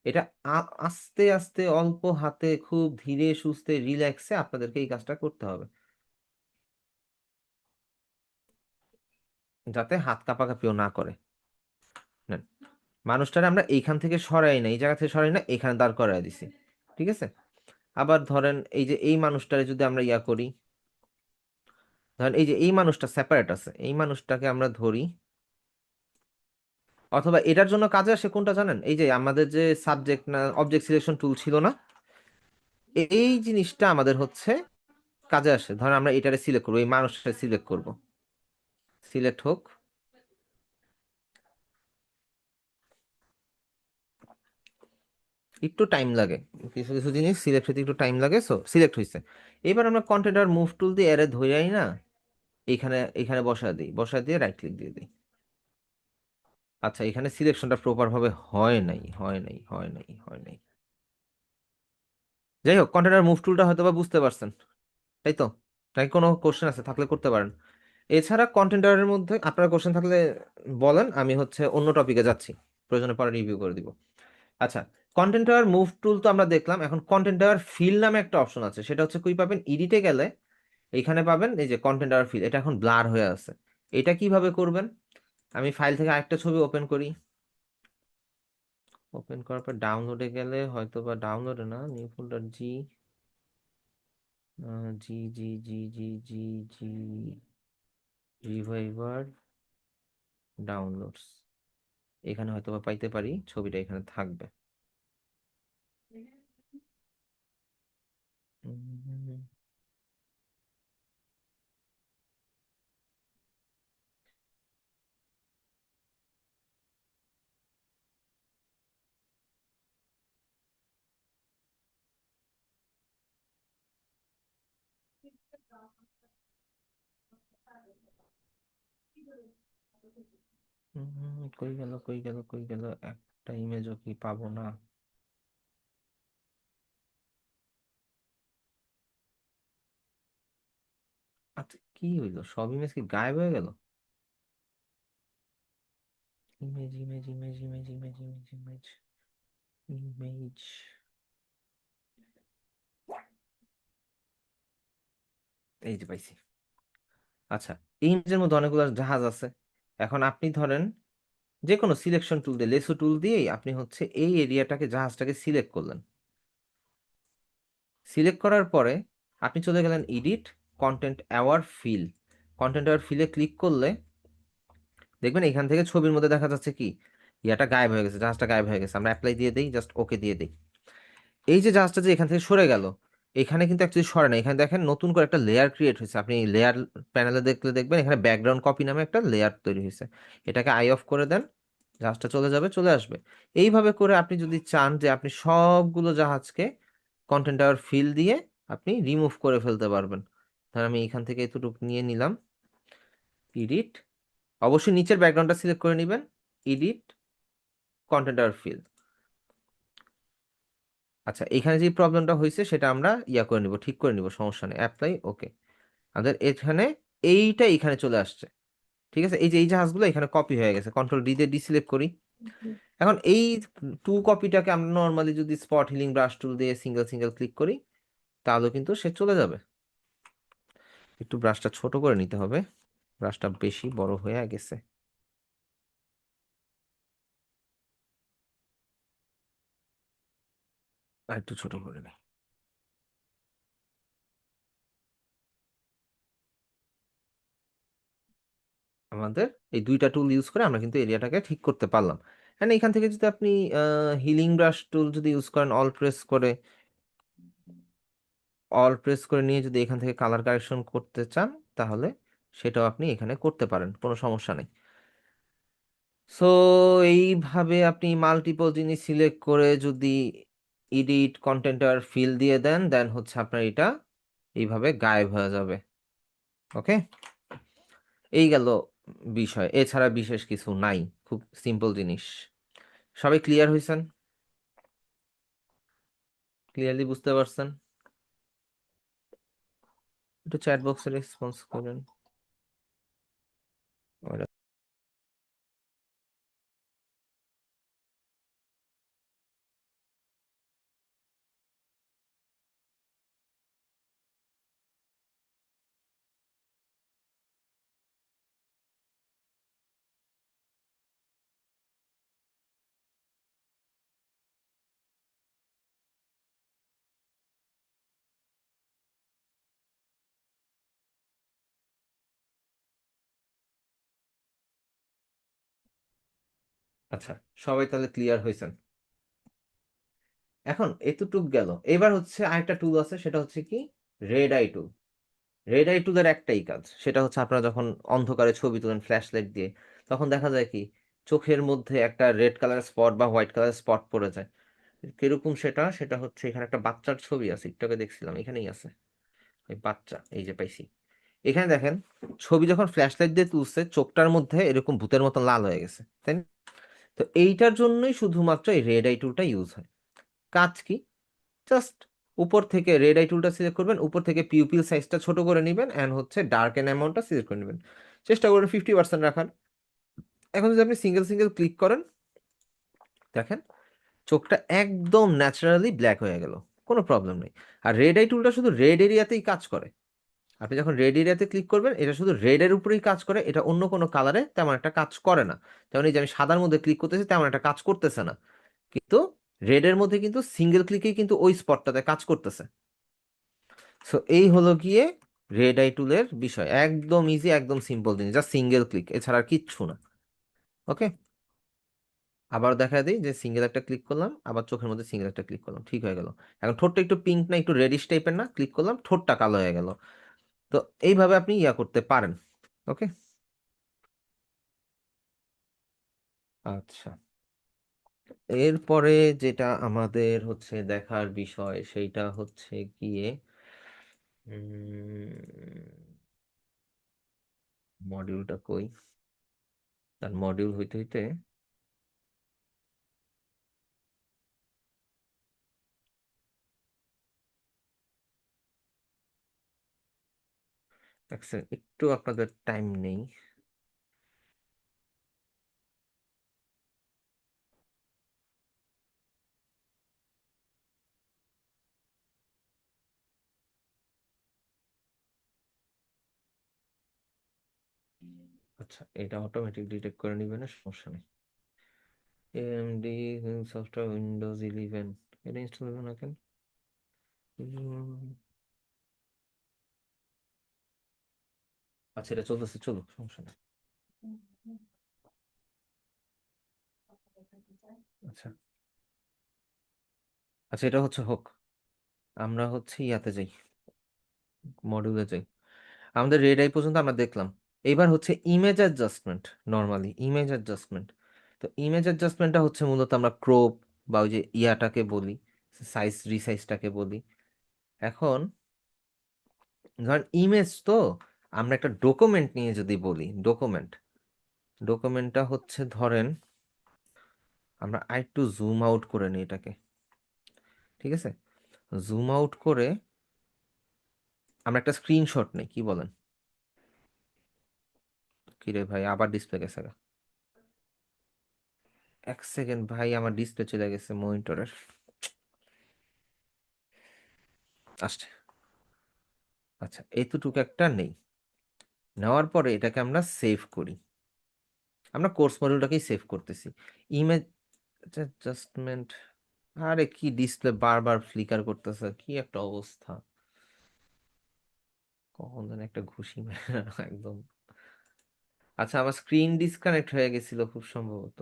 S1: এটা আস্তে আস্তে অল্প হাতে খুব ধীরে সুস্থে রিল্যাক্সে আপনাদেরকে এই কাজটা করতে হবে, যাতে হাত কাঁপাকাঁপিও না করে। নেন, মানুষটারে আমরা এইখান থেকে সরাই না, এই জায়গা থেকে সরাই না, এখানে দাঁড় করাই দিছি, ঠিক আছে। আবার ধরেন এই যে এই মানুষটারে যদি আমরা ইয়া করি, ধরেন এই যে এই মানুষটা সেপারেট আছে, এই মানুষটাকে আমরা ধরি। অথবা এটার জন্য কাজে আসে কোনটা জানেন? এই যে আমাদের যে সাবজেক্ট না অবজেক্ট সিলেকশন টুল ছিল না, এই জিনিসটা আমাদের হচ্ছে কাজে আসে। ধরেন আমরা এটারে সিলেক্ট করবো, এই মানুষটা সিলেক্ট করব, সিলেক্ট হোক। একটু টাইম লাগে, কিছু কিছু জিনিস সিলেক্ট হতে একটু টাইম লাগে, সো সিলেক্ট হয়েছে। এবার আমরা কন্টেন্ট আর মুভ টুল দিয়ে এরে ধরে আনি না, এখানে এখানে বসা দিই, বসা দিয়ে রাইট ক্লিক দিয়ে দিই। আচ্ছা, এখানে সিলেকশনটা প্রপার ভাবে হয় নাই। যাই হোক, কন্টেন্ট আর মুভ টুলটা হয়তো বা বুঝতে পারছেন, তাই তো? তাই কোনো কোশ্চেন আছে থাকলে করতে পারেন। এছাড়া কন্টেন্টারের মধ্যে আপনার কোশ্চেন থাকলে বলেন, আমি হচ্ছে অন্য টপিকে যাচ্ছি, প্রয়োজনে পরে রিভিউ করে দিব। আচ্ছা, কন্টেন্টার মুভ টুল তো আমরা দেখলাম। এখন কন্টেন্টার ফিল নামে একটা অপশন আছে, সেটা হচ্ছে কই পাবেন? এডিটে গেলে এইখানে পাবেন, এই যে কন্টেন্টার ফিল, এটা এখন ব্লার হয়ে আছে। এটা কিভাবে করবেন? আমি ফাইল থেকে আরেকটা ছবি ওপেন করি। ওপেন করার পর ডাউনলোডে গেলে হয়তো বা, ডাউনলোডে না, নিউ ফোল্ডার জি, জি জি জি জি জি জি রিভাইভার ডাউনলোডস, এখানে হয়তো বা পাইতে পারি, ছবিটা এখানে থাকবে। উম, কই গেল কই গেল কই গেল, একটা ইমেজও কি পাবো না? আচ্ছা, কি হইলো, সব ইমেজ কি গায়েব হয়ে গেল? Image image image image image image image image, এই যে পাইছি। আচ্ছা, এই ইমেজের মধ্যে অনেকগুলো জাহাজ আছে। এখন আপনি ধরেন যে কোনো সিলেকশন টুল দিয়ে, লেসো টুল দিয়েই আপনি হচ্ছে এই এরিয়াটাকে, জাহাজটাকে সিলেক্ট করলেন। সিলেক্ট করার পরে আপনি চলে গেলেন edit, content aware fill. Content aware ফিলে ক্লিক করলে দেখবেন এখান থেকে ছবির মধ্যে দেখা যাচ্ছে কি, ইয়াটা গায়েব হয়ে গেছে, জাহাজটা গায়েব হয়ে গেছে। আমরা অ্যাপ্লাই দিয়ে দিই, জাস্ট ওকে দিয়ে দিই। এই যে জাহাজটা যে এখান থেকে সরে গেল, এখানে কিন্তু অ্যাকচুয়ালি সরে না, এখানে দেখেন নতুন করে একটা লেয়ার ক্রিয়েট হয়েছে। আপনি লেয়ার প্যানেলে দেখলে দেখবেন এখানে ব্যাকগ্রাউন্ড কপি নামে একটা লেয়ার তৈরি হয়েছে। এটাকে আই অফ করে দেন, জাহাজটা চলে যাবে, চলে আসবে। এইভাবে করে আপনি যদি চান যে আপনি সবগুলো জাহাজকে কন্টেন্ট আর ফিল দিয়ে আপনি রিমুভ করে ফেলতে পারবেন। ধর আমি এখান থেকে এতটুকু নিয়ে নিলাম, এডিট, অবশ্যই নিচের ব্যাকগ্রাউন্ডটা সিলেক্ট করে নেবেন, এডিট, কন্টেন্ট আর ফিল। আচ্ছা, এখানে যে প্রবলেমটা হয়েছে সেটা আমরা ইয়া করে নিব, ঠিক করে নিব, সমস্যা নেই, অ্যাপ্লাই ওকে। আমাদের এখানে এইটা এখানে চলে আসছে। ঠিক আছে, এই যে এই জাহাজগুলো এখানে কপি হয়ে গেছে, কন্ট্রোল ডি দিয়ে ডিসিলেক্ট করি। এখন এই টু কপিটাকে আমরা নর্মালি যদি স্পট হিলিং ব্রাশ টুল দিয়ে সিঙ্গেল সিঙ্গেল ক্লিক করি, তাহলে কিন্তু সে চলে যাবে। একটু ব্রাশটা ছোট করে নিতে হবে, ব্রাশটা বেশি বড় হয়ে গেছে। আর একটু ছোট করে নিই। আমাদের এই দুইটা টুল ইউজ করে আমরা কিন্তু এরিয়াটাকে ঠিক করতে পারলাম। এন্ড এখান থেকে যদি আপনি হিলিং ব্রাশ টুল যদি ইউজ করেন, অল প্রেস করে নিয়ে যদি এখান থেকে কালার কারেকশন করতে চান, তাহলে সেটাও আপনি এখানে করতে পারেন, কোনো সমস্যা নেই। সো এইভাবে আপনি মাল্টিপল জিনিস সিলেক্ট করে যদি এডিট, কন্টেন্ট আর ফিল দিয়ে দেন, দেন হচ্ছে আপনার এটা এইভাবে গায়েব হয়ে যাবে। ওকে, এই গেল বিষয়, এছাড়া বিশেষ কিছু নাই, খুব সিম্পল জিনিস। সবাই ক্লিয়ার হয়েছেন? ক্লিয়ারলি বুঝতে পারছেন? একটু চ্যাট বক্সে রেসপন্স করেন। আচ্ছা, সবাই তাহলে ক্লিয়ার হয়েছেন? এখন এতটুক গেল, এবার হচ্ছে আরেকটা টুল আছে, সেটা হচ্ছে কি, রেড আই টুল। রেড আই টুলের একটাই কাজ, সেটা হচ্ছে আপনারা যখন অন্ধকারে ছবি তোলেন ফ্ল্যাশ লাইট দিয়ে, তখন দেখা যায় কি চোখের মধ্যে একটা রেড কালার স্পট বা হোয়াইট কালার স্পট পড়ে যায়। কিরকম সেটা, সেটা হচ্ছে এখানে একটা বাচ্চার ছবি আছে, একটু আগে দেখছিলাম, এখানেই আছে এই বাচ্চা, এই যে পাইছি। এখানে দেখেন, ছবি যখন ফ্ল্যাশ লাইট দিয়ে তুলছে চোখটার মধ্যে এরকম ভূতের মতন লাল হয়ে গেছে, তাই না? তো এইটার জন্যই শুধুমাত্র এই রেড আই টুলটা ইউজ হয়। কাজ কি, জাস্ট উপর থেকে রেড আই টুলটা সিলেক্ট করবেন, উপর থেকে পিউপিল সাইজটা ছোট করে নেবেন, অ্যান্ড হচ্ছে ডার্ক এন অ্যামাউন্টটা সিলেক্ট করে নেবেন। চেষ্টা করবেন 50% রাখার। এখন যদি আপনি সিঙ্গেল সিঙ্গেল ক্লিক করেন, দেখেন চোখটা একদম ন্যাচারালি ব্ল্যাক হয়ে গেল, কোনো প্রবলেম নেই। আর রেড আই টুলটা শুধু রেড এরিয়াতেই কাজ করে। আপনি যখন রেড এরিয়াতে ক্লিক করবেন, এটা শুধু রেড এর উপরেই কাজ করে, এটা অন্য কোনো কালারে তেমন একটা কাজ করে না। যেমন এই যে আমি সাদার মধ্যে ক্লিক করতেছি, তেমন একটা কাজ করতেছে না। কিন্তু রেড এর মধ্যে কিন্তু সিঙ্গেল ক্লিকেই কিন্তু ওই স্পটটাতে কাজ করতেছে। সো এই হলো গিয়ে রেড আই টুলের বিষয়, একদম ইজি, একদম সিম্পল জিনিস, জাস্ট সিঙ্গেল ক্লিক, এছাড়া আর কিচ্ছু না। ওকে, আবার দেখা দিই যে সিঙ্গেল একটা ক্লিক করলাম, আবার চোখের মধ্যে সিঙ্গেল একটা ক্লিক করলাম, ঠিক হয়ে গেল। এখন ঠোঁটটা একটু পিঙ্ক না একটু রেডিশ টাইপের না, ক্লিক করলাম ঠোঁটটা কালো হয়ে গেল। তো এইভাবে আপনি ইয়া করতে পারেন। ওকে, আচ্ছা, এরপরে যেটা আমাদের হচ্ছে দেখার বিষয় সেইটা হচ্ছে গিয়ে মডিউলটা কই, তার মডিউল হইতে হইতে এক সেকেন্ড, একটু আপনাদের টাইম নেই। আচ্ছা, এটা অটোমেটিক ডিটেক্ট করে নিবে না, সমস্যা নেই। এএমডি সফটওয়্যার উইন্ডোজ 11, এটা ইনস্টল হবে না কেন? আচ্ছা, এটা চলতেছে, চলুক, সমস্যা নেই। আচ্ছা, আচ্ছা, এটা হচ্ছে হোক, আমরা হচ্ছে ইয়াতে যাই, মডিউলে যাই। আমাদের রেড আই পর্যন্ত আমরা দেখলাম। এবার হচ্ছে image adjustment. Normally image adjustment, তো ইমেজ অ্যাডজাস্টমেন্টটা হচ্ছে মূলত আমরা ক্রপ বা ওই যে ইয়াটাকে বলি, সাইজ রিসাইজটাকে বলি। এখন ধরেন ইমেজ তো, আমরা একটা ডকুমেন্ট নিয়ে যদি বলি, ডকুমেন্টটা হচ্ছে ধরেন আমরা আরেকটু জুম আউট করে নিই এটাকে, ঠিক আছে? জুম আউট করে আমরা একটা স্ক্রিনশট নেই, কি বলেন? কিরে ভাই, আবার ডিসপ্লে গেছে গা। এক সেকেন্ড ভাই, আমার ডিসপ্লে চলে গেছে মনিটরের, আসছে। আচ্ছা, এতটুকু একটা নেই, নেওয়ার পরে এটাকে আমরা সেভ করি, আমরা কোর্স মডিউলটাকেই সেভ করতেছি। ইমেজ অ্যাডজাস্টমেন্ট, আরে কি ডিসপ্লে বারবার ফ্লিকার করতেছে, কি একটা অবস্থা, কখন যেন একটা ঘুষি মেরে একদম। আচ্ছা, আমার স্ক্রিন ডিসকানেক্ট হয়ে গেছিল খুব সম্ভবত।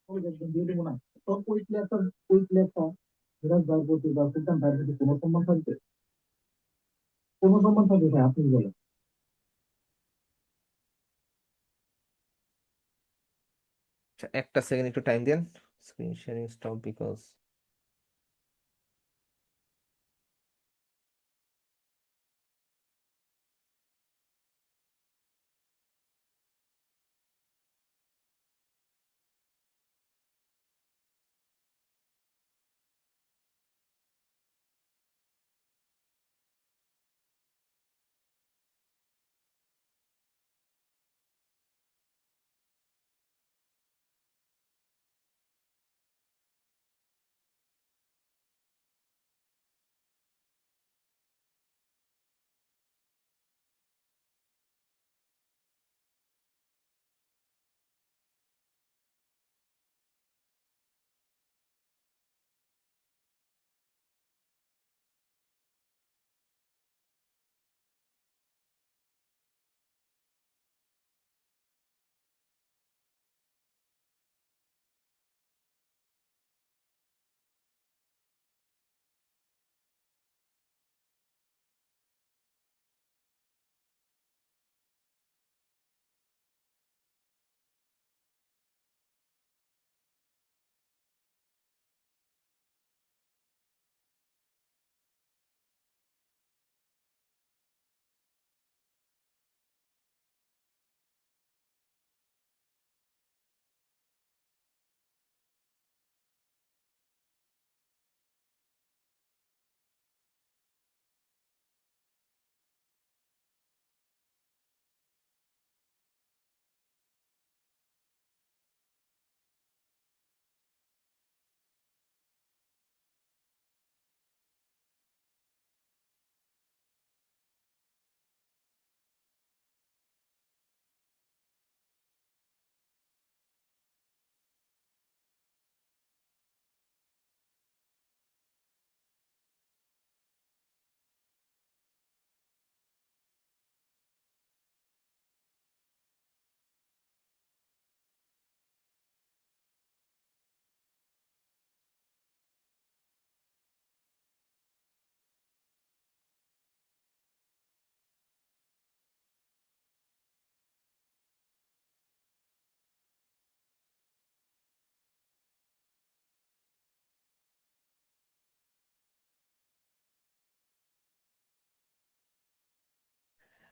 S2: ওই একদম দিয়ে দেবো না। তো ওই প্লেয়ারটা সিরাজ ভাইয়ের প্রতি বা সুলতান ভাইয়ের প্রতি কোনো সম্মান থাকবে ভাই, আপনি বলেন।
S1: আচ্ছা, একটা সেকেন্ড একটু টাইম দেন, স্ক্রিন শেয়ারিং স্টপ বিকজ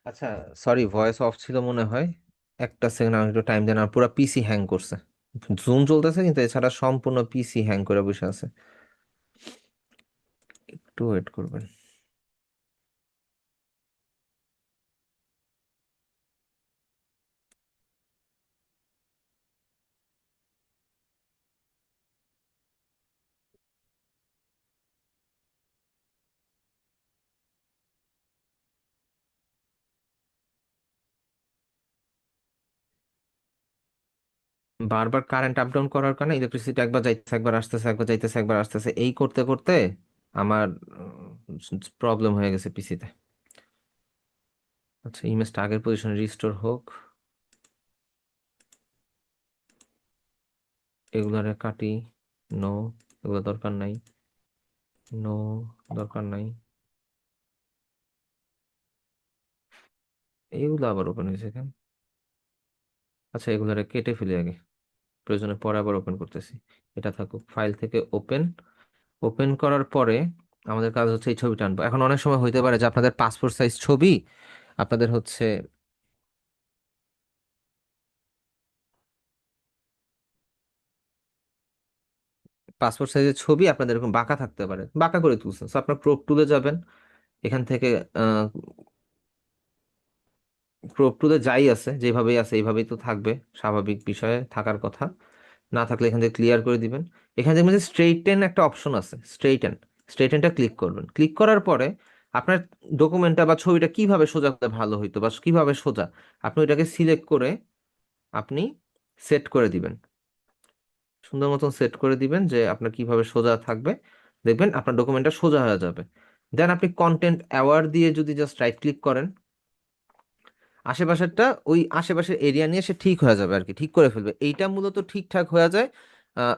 S1: আচ্ছা, সরি, ভয়েস অফ ছিল মনে হয়। একটা সেকেন্ড, আমি একটু টাইম দেন। আর পুরো পিসি হ্যাং করছে, জুম চলতেছে কিন্তু এছাড়া সম্পূর্ণ পিসি হ্যাং করে বসে আছে। একটু ওয়েট করবেন। বারবার কারেন্ট আপ ডাউন করার কারণে ইলেকট্রিসিটি একবার যাইতেছে একবার আসতেছে, একবার যাইতেছে একবার আসতেছে, এই করতে করতে আমার প্রবলেম হয়ে গেছে পিসিতে। আচ্ছা, ইমেজটা আগের পজিশনে রিস্টোর হোক। এগুলারে কাটি। নো, এগুলো দরকার নাই। নো, দরকার নাই। এগুলো আবার ওপেন হয়েছে কেন? আচ্ছা, এগুলারে কেটে ফেলি আগে, প্রয়োজনে পরে আবার ওপেন করতেছি। এটা থাকুক, ফাইল থেকে ওপেন। ওপেন করার পরে আমাদের কাজ হচ্ছে এই ছবিটা আনবো। এখন অনেক সময় হইতে পারে যে আপনাদের পাসপোর্ট সাইজ ছবি, আপনাদের হচ্ছে পাসপোর্ট সাইজের ছবি আপনাদের এরকম বাঁকা থাকতে পারে, বাঁকা করে তুলছেন, তো আপনার ক্রপ টুলে যাবেন। এখান থেকে ক্রপ টুলে যাই আছে যেভাবেই আছে এইভাবেই তো থাকবে, স্বাভাবিক বিষয়ে থাকার কথা। না থাকলে এখান থেকে ক্লিয়ার করে দিবেন। এখানে দেখবেন যে স্ট্রেইটেন একটা অপশন আছে, স্ট্রেইটেন। স্ট্রেইটেনটা ক্লিক করবেন। ক্লিক করার পরে আপনার ডকুমেন্টটা বা ছবিটা কিভাবে সোজা করলে ভালো হইতো বা কিভাবে সোজা, আপনি ওইটাকে সিলেক্ট করে আপনি সেট করে দিবেন। সুন্দর মতন সেট করে দিবেন যে আপনার কিভাবে সোজা থাকবে। দেখবেন আপনার ডকুমেন্টটা সোজা হয়ে যাবে। দেন আপনি কন্টেন্ট অ্যাওয়ার্ড দিয়ে যদি জাস্ট রাইট ক্লিক করেন, আশেপাশেরটা ওই আশেপাশের এরিয়া নিয়ে সে ঠিক হয়ে যাবে আর কি, ঠিক করে ফেলবে। এইটা মূলত ঠিকঠাক হয়ে যায়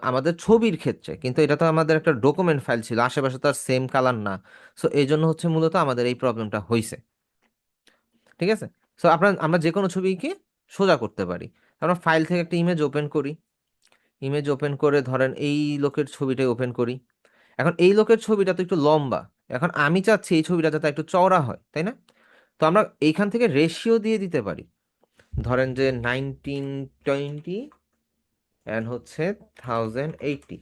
S1: আমাদের ছবির ক্ষেত্রে, কিন্তু এটা তো আমাদের একটা ডকুমেন্ট ফাইল ছিল, আশেপাশে তো আর সেম কালার না। সো এই জন্য হচ্ছে মূলত আমাদের এই প্রবলেমটা হয়েছে। ঠিক আছে। সো আমরা যে কোনো ছবিকে সোজা করতে পারি। আমরা ফাইল থেকে একটা ইমেজ ওপেন করি। ইমেজ ওপেন করে ধরেন এই লোকের ছবিটাই ওপেন করি। এখন এই লোকের ছবিটা তো একটু লম্বা, এখন আমি চাচ্ছি এই ছবিটা যাতে একটু চওড়া হয়, তাই না? তো আমরা এইখান থেকে রেশিও দিয়ে দিতে পারি। ধরেন যে 1920 অ্যান্ড হচ্ছে 1080।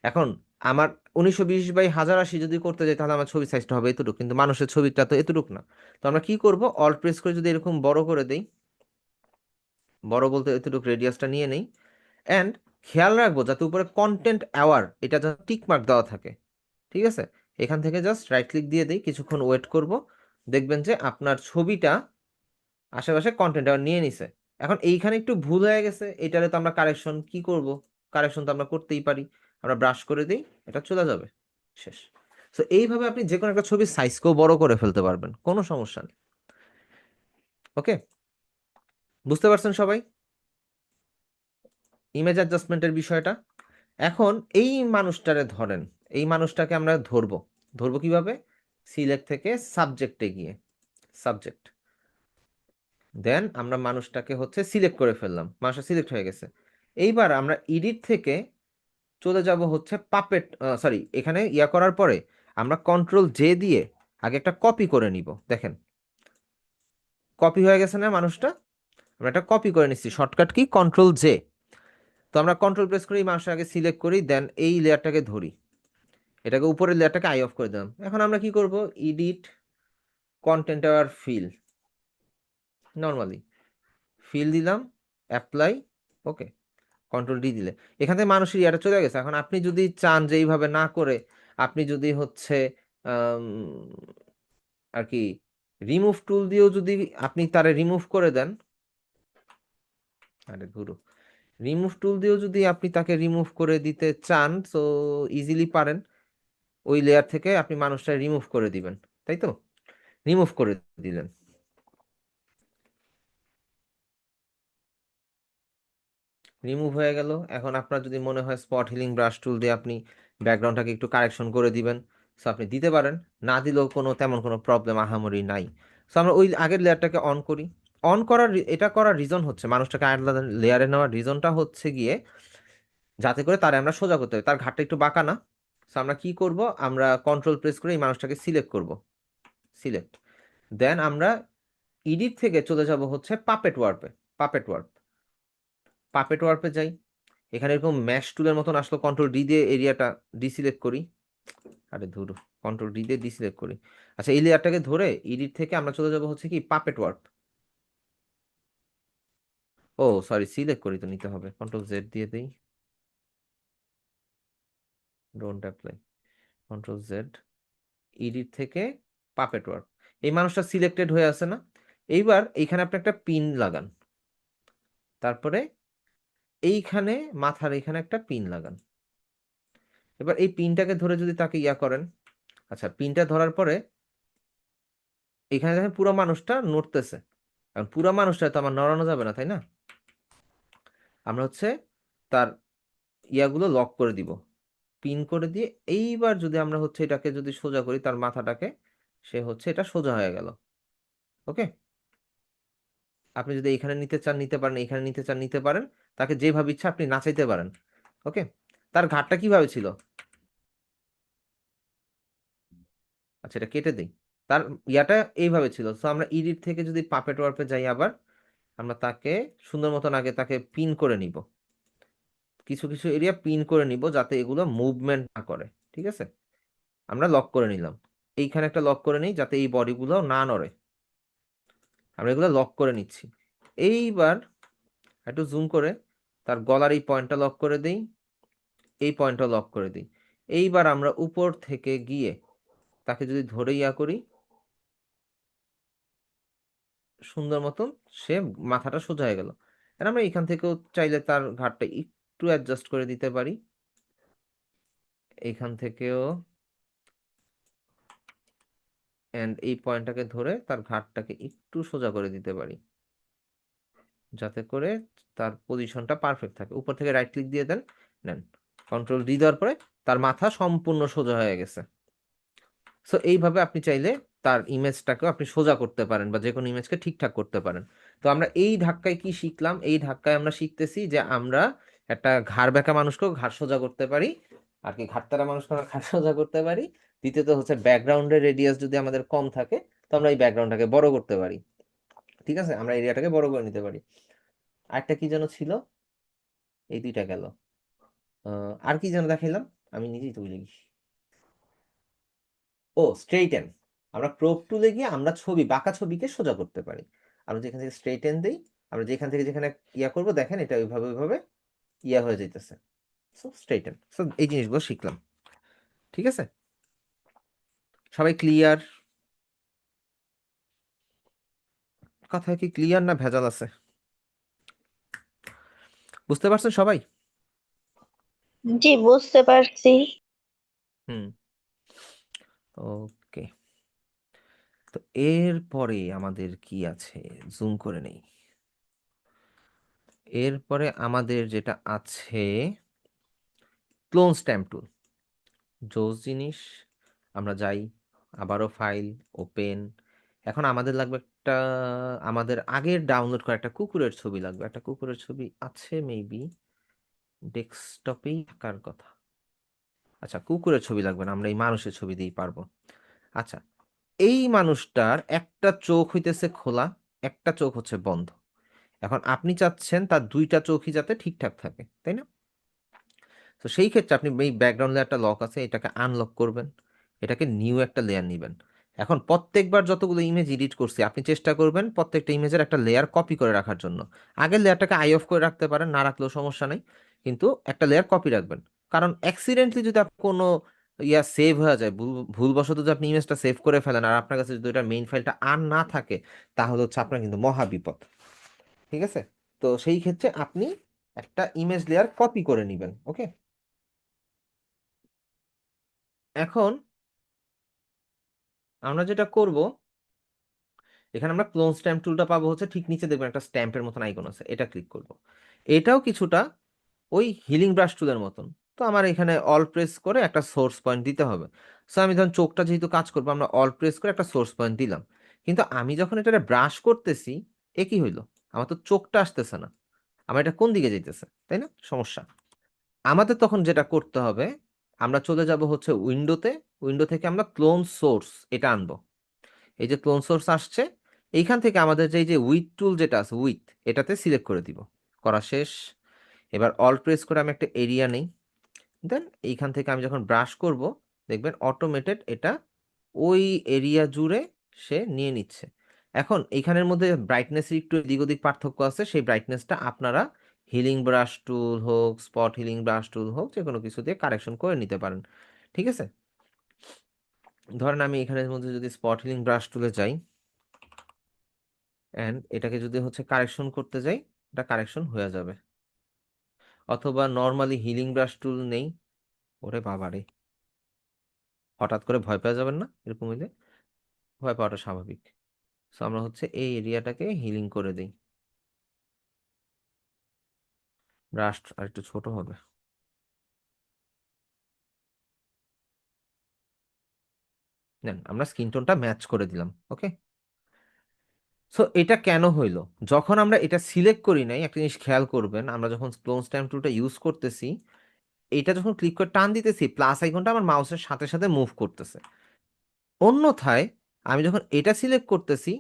S1: এখন আমার 1920/1080 যদি করতে যাই তাহলে আমার ছবি সাইজটা হবে এতটুকু, কিন্তু মানুষের ছবিটা তো এতটুকু না। তো আমরা কি করব, অল্ট প্রেস করে যদি এরকম বড় করে দেই, বড় বলতে এতটুকু রেডিয়াসটা নিয়ে নেই। অ্যান্ড খেয়াল রাখবো যাতে উপরে কন্টেন্ট অ্যাওয়ার এটা যাতে টিক মার্ক দেওয়া থাকে। ঠিক আছে। এখান থেকে জাস্ট রাইট ক্লিক দিয়ে দিই, কিছুক্ষণ ওয়েট করব। দেখবেন যে আপনার ছবিটা আশেপাশে কন্টেন্ট আবার নিয়ে নিছে। এখন এইখানে একটু ভুল হয়ে গেছে, এটারে তো আমরা কারেকশন কি করব? কারেকশন তো আমরা করতেই পারি, আমরা ব্রাশ করে দিই, এটা চলে যাবে। শেষ। তো এইভাবে আপনি যে কোনো একটা ছবির সাইজকেও বড় করে ফেলতে পারবেন, কোনো সমস্যা নেই। ওকে, বুঝতে পারছেন সবাই ইমেজ অ্যাডজাস্টমেন্টের বিষয়টা? এখন এই মানুষটারে ধরেন, এই মানুষটাকে আমরা ধরবো। ধরবো কিভাবে? সিলেক্ট থেকে সাবজেক্টে গিয়ে, সাবজেক্ট। দেন আমরা মানুষটাকে হচ্ছে সিলেক্ট করে ফেললাম, মানুষটা সিলেক্ট হয়ে গেছে। এইবার আমরা এডিট থেকে চলে যাব হচ্ছে পাপেট। সরি, এখানে ইয়া করার পরে আমরা কন্ট্রোল জে দিয়ে আগে একটা কপি করে নিব। দেখেন কপি হয়ে গেছে না মানুষটা? আমরা একটা কপি করে নিচ্ছি, শর্টকাট কি কন্ট্রোল জে। তো আমরা কন্ট্রোল প্রেস করি, মানুষটাকে আগে সিলেক্ট করি, দেন এই লেয়ারটাকে ধরি, এটাকে উপরের লেয়ারটাকে আই অফ করে দিলাম। এখন আমরা কি করব, এডিট, কন্টেন্ট আর ফিল, নর্মালি ফিল দিলাম, অ্যাপ্লাই। ওকে, কন্ট্রোল ডি দিলে এখান থেকে মানুষের ইয়াটা চলে গেছে। এখন আপনি যদি চান যে এইভাবে না করে আপনি যদি হচ্ছে আম, আর কি রিমুভ টুল দিয়েও যদি আপনি তারে রিমুভ করে দেন, আরে ধুরো, রিমুভ টুল দিয়েও যদি আপনি তাকে রিমুভ করে দিতে চান তো ইজিলি পারেন। ওই লেয়ার থেকে আপনি মানুষটা রিমুভ করে দিবেন, তাই তো? রিমুভ করে দিলেন, রিমুভ হয়ে গেল। এখন আপনার যদি মনে হয় স্পট হিলিং ব্রাশ টুল দিয়ে আপনি ব্যাকগ্রাউন্ডটাকে একটু কারেকশন করে দিবেন, সো আপনি দিতে পারেন। না দিলেও কোনো তেমন কোনো প্রবলেম আহামরি নাই। সো আমরা ওই আগের লেয়ারটাকে অন করি। অন করার এটা করার রিজন হচ্ছে, মানুষটাকে আলাদা লেয়ারে নেওয়ার রিজনটা হচ্ছে গিয়ে যাতে করে তারে আমরা সোজা করতে হবে, তার ঘাটটা একটু বাঁকা না। সো আমরা কি করব, আমরা কন্ট্রোল প্রেস করে এই মানুষটাকে সিলেক্ট করব, সিলেক্ট। দেন আমরা এডিট থেকে চলে যাব হচ্ছে পাপেট ওয়ার্পে। পাপেট ওয়ার্প, পাপেট ওয়ার্পে যাই। এখানে এরকম ম্যাশ টুলের মতন আসলো, কন্ট্রোল ডি দিয়ে এরিয়াটা ডিসিলেক্ট করি। আরে ধরো, কন্ট্রোল ডি দিয়ে ডিসিলেক্ট করি। আচ্ছা, এই লেয়ারটাকে ধরে এডিট থেকে আমরা চলে যাব হচ্ছে কি পাপেট ওয়ার্প। ও সরি, সিলেক্ট করি তো নিতে হবে, কন্ট্রোল জেড দিয়ে দিই, don't apply, control Z, edit থেকে পাপেট ওয়ার্প। এই মানুষটা সিলেক্টেড হয়ে আছে না? এইবার এইখানে আপনি একটা পিন লাগান, তারপরে এইখানে মাথার এখানে একটা পিন লাগান। এবার এই পিনটাকে ধরে যদি তাকে ইয়া করেন, আচ্ছা পিনটা ধরার পরে এখানে দেখেন পুরো মানুষটা নড়তেছে। কারণ পুরো মানুষটা তো আমার নড়ানো যাবে না, তাই না? আমরা হচ্ছে তার ইয়াগুলো লক করে দিব, পিন করে দিয়ে এইবার যদি আমরা হচ্ছে এটাকে যদি সোজা করি তার মাথাটাকে, সে হচ্ছে এটা সোজা হয়ে গেল। ওকে, আপনি যদি এখানে নিতে চান নিতে পারেন, এখানে নিতে চান নিতে পারেন, তাকে যেভাবে ইচ্ছা আপনি নাচাইতে পারেন। ওকে, তার ঘাটটা কিভাবে ছিল? আচ্ছা এটা কেটে দিই। তার ইয়াটা এইভাবে ছিল, তো আমরা এডিট থেকে যদি পাপেট ওয়ার্পে যাই আবার, আমরা তাকে সুন্দর মতন আগে তাকে পিন করে নিব, কিছু কিছু এরিয়া পিন করে নিব যাতে এগুলো মুভমেন্ট না করে। ঠিক আছে, আমরা লক করে নিলাম। এইখানে একটা লক করে নিই যাতে এই বডিগুলো না নড়ে। আমরা এগুলো লক করে নিচ্ছি। এইবার একটু জুম করে তার গলার এই পয়েন্টটা লক করে দিই, এই পয়েন্টটা লক করে দিই। এইবার আমরা উপর থেকে গিয়ে তাকে যদি ধরে ইয়া করি সুন্দর মতন, সে মাথাটা সোজা হয়ে গেল। আর আমরা এখান থেকেও চাইলে তার ঘাড়টা একটু অ্যাডজাস্ট করে দিতে পারি, এইখান থেকেও, এন্ড এই পয়েন্টটাকে ধরে তার ঘাড়টাকে একটু সোজা করে দিতে পারি যাতে করে তার পজিশনটা পারফেক্ট থাকে। উপর থেকে রাইট ক্লিক দিয়ে দেন, নেন, কন্ট্রোল ডি দেওয়ার পরে তার মাথা সম্পূর্ণ সোজা হয়ে গেছে। সো এইভাবে আপনি চাইলে তার ইমেজটাকেও আপনি সোজা করতে পারেন বা যে কোনো ইমেজকে ঠিকঠাক করতে পারেন। তো আমরা এই ধাক্কায় কি শিখলাম? এই ধাক্কায় আমরা শিখতেছি যে আমরা একটা ঘাড় বেঁকা মানুষকেও ঘাড় সোজা করতে পারি, আর কি ঘাড় মানুষকে আমরা ঘাড় সোজা করতে পারি। দ্বিতীয়ত হচ্ছে ব্যাকগ্রাউন্ডের রেডিয়াস যদি আমাদের কম থাকে তো আমরা এই ব্যাকগ্রাউন্ডটাকে বড় করতে পারি। ঠিক আছে, আমরা এরিয়াটাকে বড় করে নিতে পারি। আরেকটা কি যেন ছিল, এই দুইটা গেল। আর কি যেন দেখাইলাম, আমি নিজেই তো ভুলে গেছি। ও স্ট্রেইটেন, আমরা ক্রপ টুলে গিয়ে আমরা ছবি, বাঁকা ছবিকে সোজা করতে পারি। আমরা যেখান থেকে স্ট্রেইটেন দিই, আমরা যেখান থেকে যেখানে ইয়া করব দেখেন এটা ওইভাবে ওইভাবে ইয়া হয়ে যাইতেছে। সো স্ট্রেইটেন, সো এই জিনিসগুলো শিখলাম। ঠিক আছে, সবাই ক্লিয়ার? কথা কি ক্লিয়ার না ভেজাল আছে? বুঝতে পারছেন সবাই?
S3: জি, বুঝতে পারছি।
S1: হুম, ওকে। তো এরপরে আমাদের কি আছে, জুম করে নেই। এরপরে আমাদের যেটা আছে ক্লোন স্ট্যাম্প টুল। জোস জিনিস, আমরা যাই, আবারও ফাইল, ওপেন। এখন আমাদের লাগবে একটা, আমাদের আগের ডাউনলোড করা একটা কুকুরের ছবি লাগবে। একটা কুকুরের ছবি আছে মেবি ডেস্কটপেই থাকার কথা। আচ্ছা কুকুরের ছবি লাগবে না, আমরা এই মানুষের ছবি দিয়েই পারবো। আচ্ছা, এই মানুষটার একটা চোখ হইতেছে খোলা, একটা চোখ হচ্ছে বন্ধ। এখন আপনি চাচ্ছেন তার দুইটা চোখই যাতে ঠিকঠাক থাকে, তাই না? তো সেই ক্ষেত্রে আপনি এই ব্যাকগ্রাউন্ড লেয়ারটা লক আছে এটাকে আনলক করবেন, এটাকে নিউ একটা লেয়ার নেবেন। এখন প্রত্যেকবার যতগুলো ইমেজ এডিট করছি আপনি চেষ্টা করবেন প্রত্যেকটা ইমেজের একটা লেয়ার কপি করে রাখার জন্য। আগের লেয়ারটাকে আই অফ করে রাখতে পারেন, না রাখলেও সমস্যা নেই, কিন্তু একটা লেয়ার কপি রাখবেন। কারণ অ্যাক্সিডেন্টলি যদি আপনার কোনো ইয়া সেভ হয়ে যায়, ভুলবশত যদি আপনি ইমেজটা সেভ করে ফেলেন আর আপনার কাছে যদি ওটা মেইন ফাইলটা আর না থাকে, তাহলে হচ্ছে আপনার কিন্তু মহা বিপদ। ঠিক আছে, তো সেই ক্ষেত্রে আপনি একটা ইমেজ লেয়ার কপি করে নেবেন। ওকে, এখন আমরা যেটা করব, এখানে আমরা ক্লোন স্ট্যাম্প টুলটা পাবো হচ্ছে ঠিক নিচে দেখবেন একটা স্ট্যাম্পের মতন আইকন আছে, এটা ক্লিক করব। এটাও কিছুটা ওই হিলিং ব্রাশ টুলের মতন। তো আমার এখানে অল প্রেস করে একটা সোর্স পয়েন্ট দিতে হবে। সো আমি ধরুন চোখটা যেহেতু কাজ করবো, আমরা অল প্রেস করে একটা সোর্স পয়েন্ট দিলাম। কিন্তু আমি যখন এটা ব্রাশ করতেছি, এ কি হইলো, আমার তো চোখটা আসতেছে না, আমার এটা কোন দিকে যাইতেছে, তাই না? সমস্যা। আমাদের তখন যেটা করতে হবে, আমরা চলে যাব হচ্ছে উইন্ডোতে, উইন্ডো থেকে আমরা ক্লোন সোর্স এটা আনবো। এই যে ক্লোন সোর্স আসছে, এইখান থেকে আমাদের যে এই যে উইথ টুল যেটা আছে উইথ, এটাতে সিলেক্ট করে দিব। করা শেষ। এবার অল্ট প্রেস করে আমি একটা এরিয়া নেই, দেন এইখান থেকে আমি যখন ব্রাশ করব দেখবেন অটোমেটেড এটা ওই এরিয়া জুড়ে সে নিয়ে নিচ্ছে। এখন এইখানের মধ্যে ব্রাইটনেসের একটু এদিক ওদিক পার্থক্য আছে, সেই ব্রাইটনেসটা আপনারা হিলিং ব্রাশ টুল হোক, স্পট হিলিং ব্রাশ টুল হোক, যে কোনো কিছু দিয়ে কারেকশন করে নিতে পারেন। ঠিক আছে, ধরেন আমি এখানের মধ্যে যদি স্পট হিলিং ব্রাশ টুলে যাই অ্যান্ড এটাকে যদি হচ্ছে কারেকশন করতে যাই, এটা কারেকশন হয়ে যাবে। অথবা নর্মালি হিলিং ব্রাশ টুল নেই, ওরে বাবারে, হঠাৎ করে ভয় পেয়ে যাবেন না এরকম হইলে, ভয় পাওয়াটা স্বাভাবিক। সো আমরা হচ্ছে এই এরিয়াটাকে হিলিং করে দিই। ব্রাশ আর একটু ছোট হবে। নেন, আমরা স্কিন টোনটা ম্যাচ করে দিলাম। ওকে, সো এটা কেন হইলো? যখন আমরা এটা সিলেক্ট করি নাই, একটা জিনিস খেয়াল করবেন, আমরা যখন ক্লোন স্ট্যাম্প টুলটা ইউজ করতেছি, এটা যখন ক্লিক করে টান দিতেছি, প্লাস আইকনটা আমার মাউসের সাথে সাথে মুভ করতেছে। অন্যথায় আমি যখন এটা সিলেক্ট করতেছি,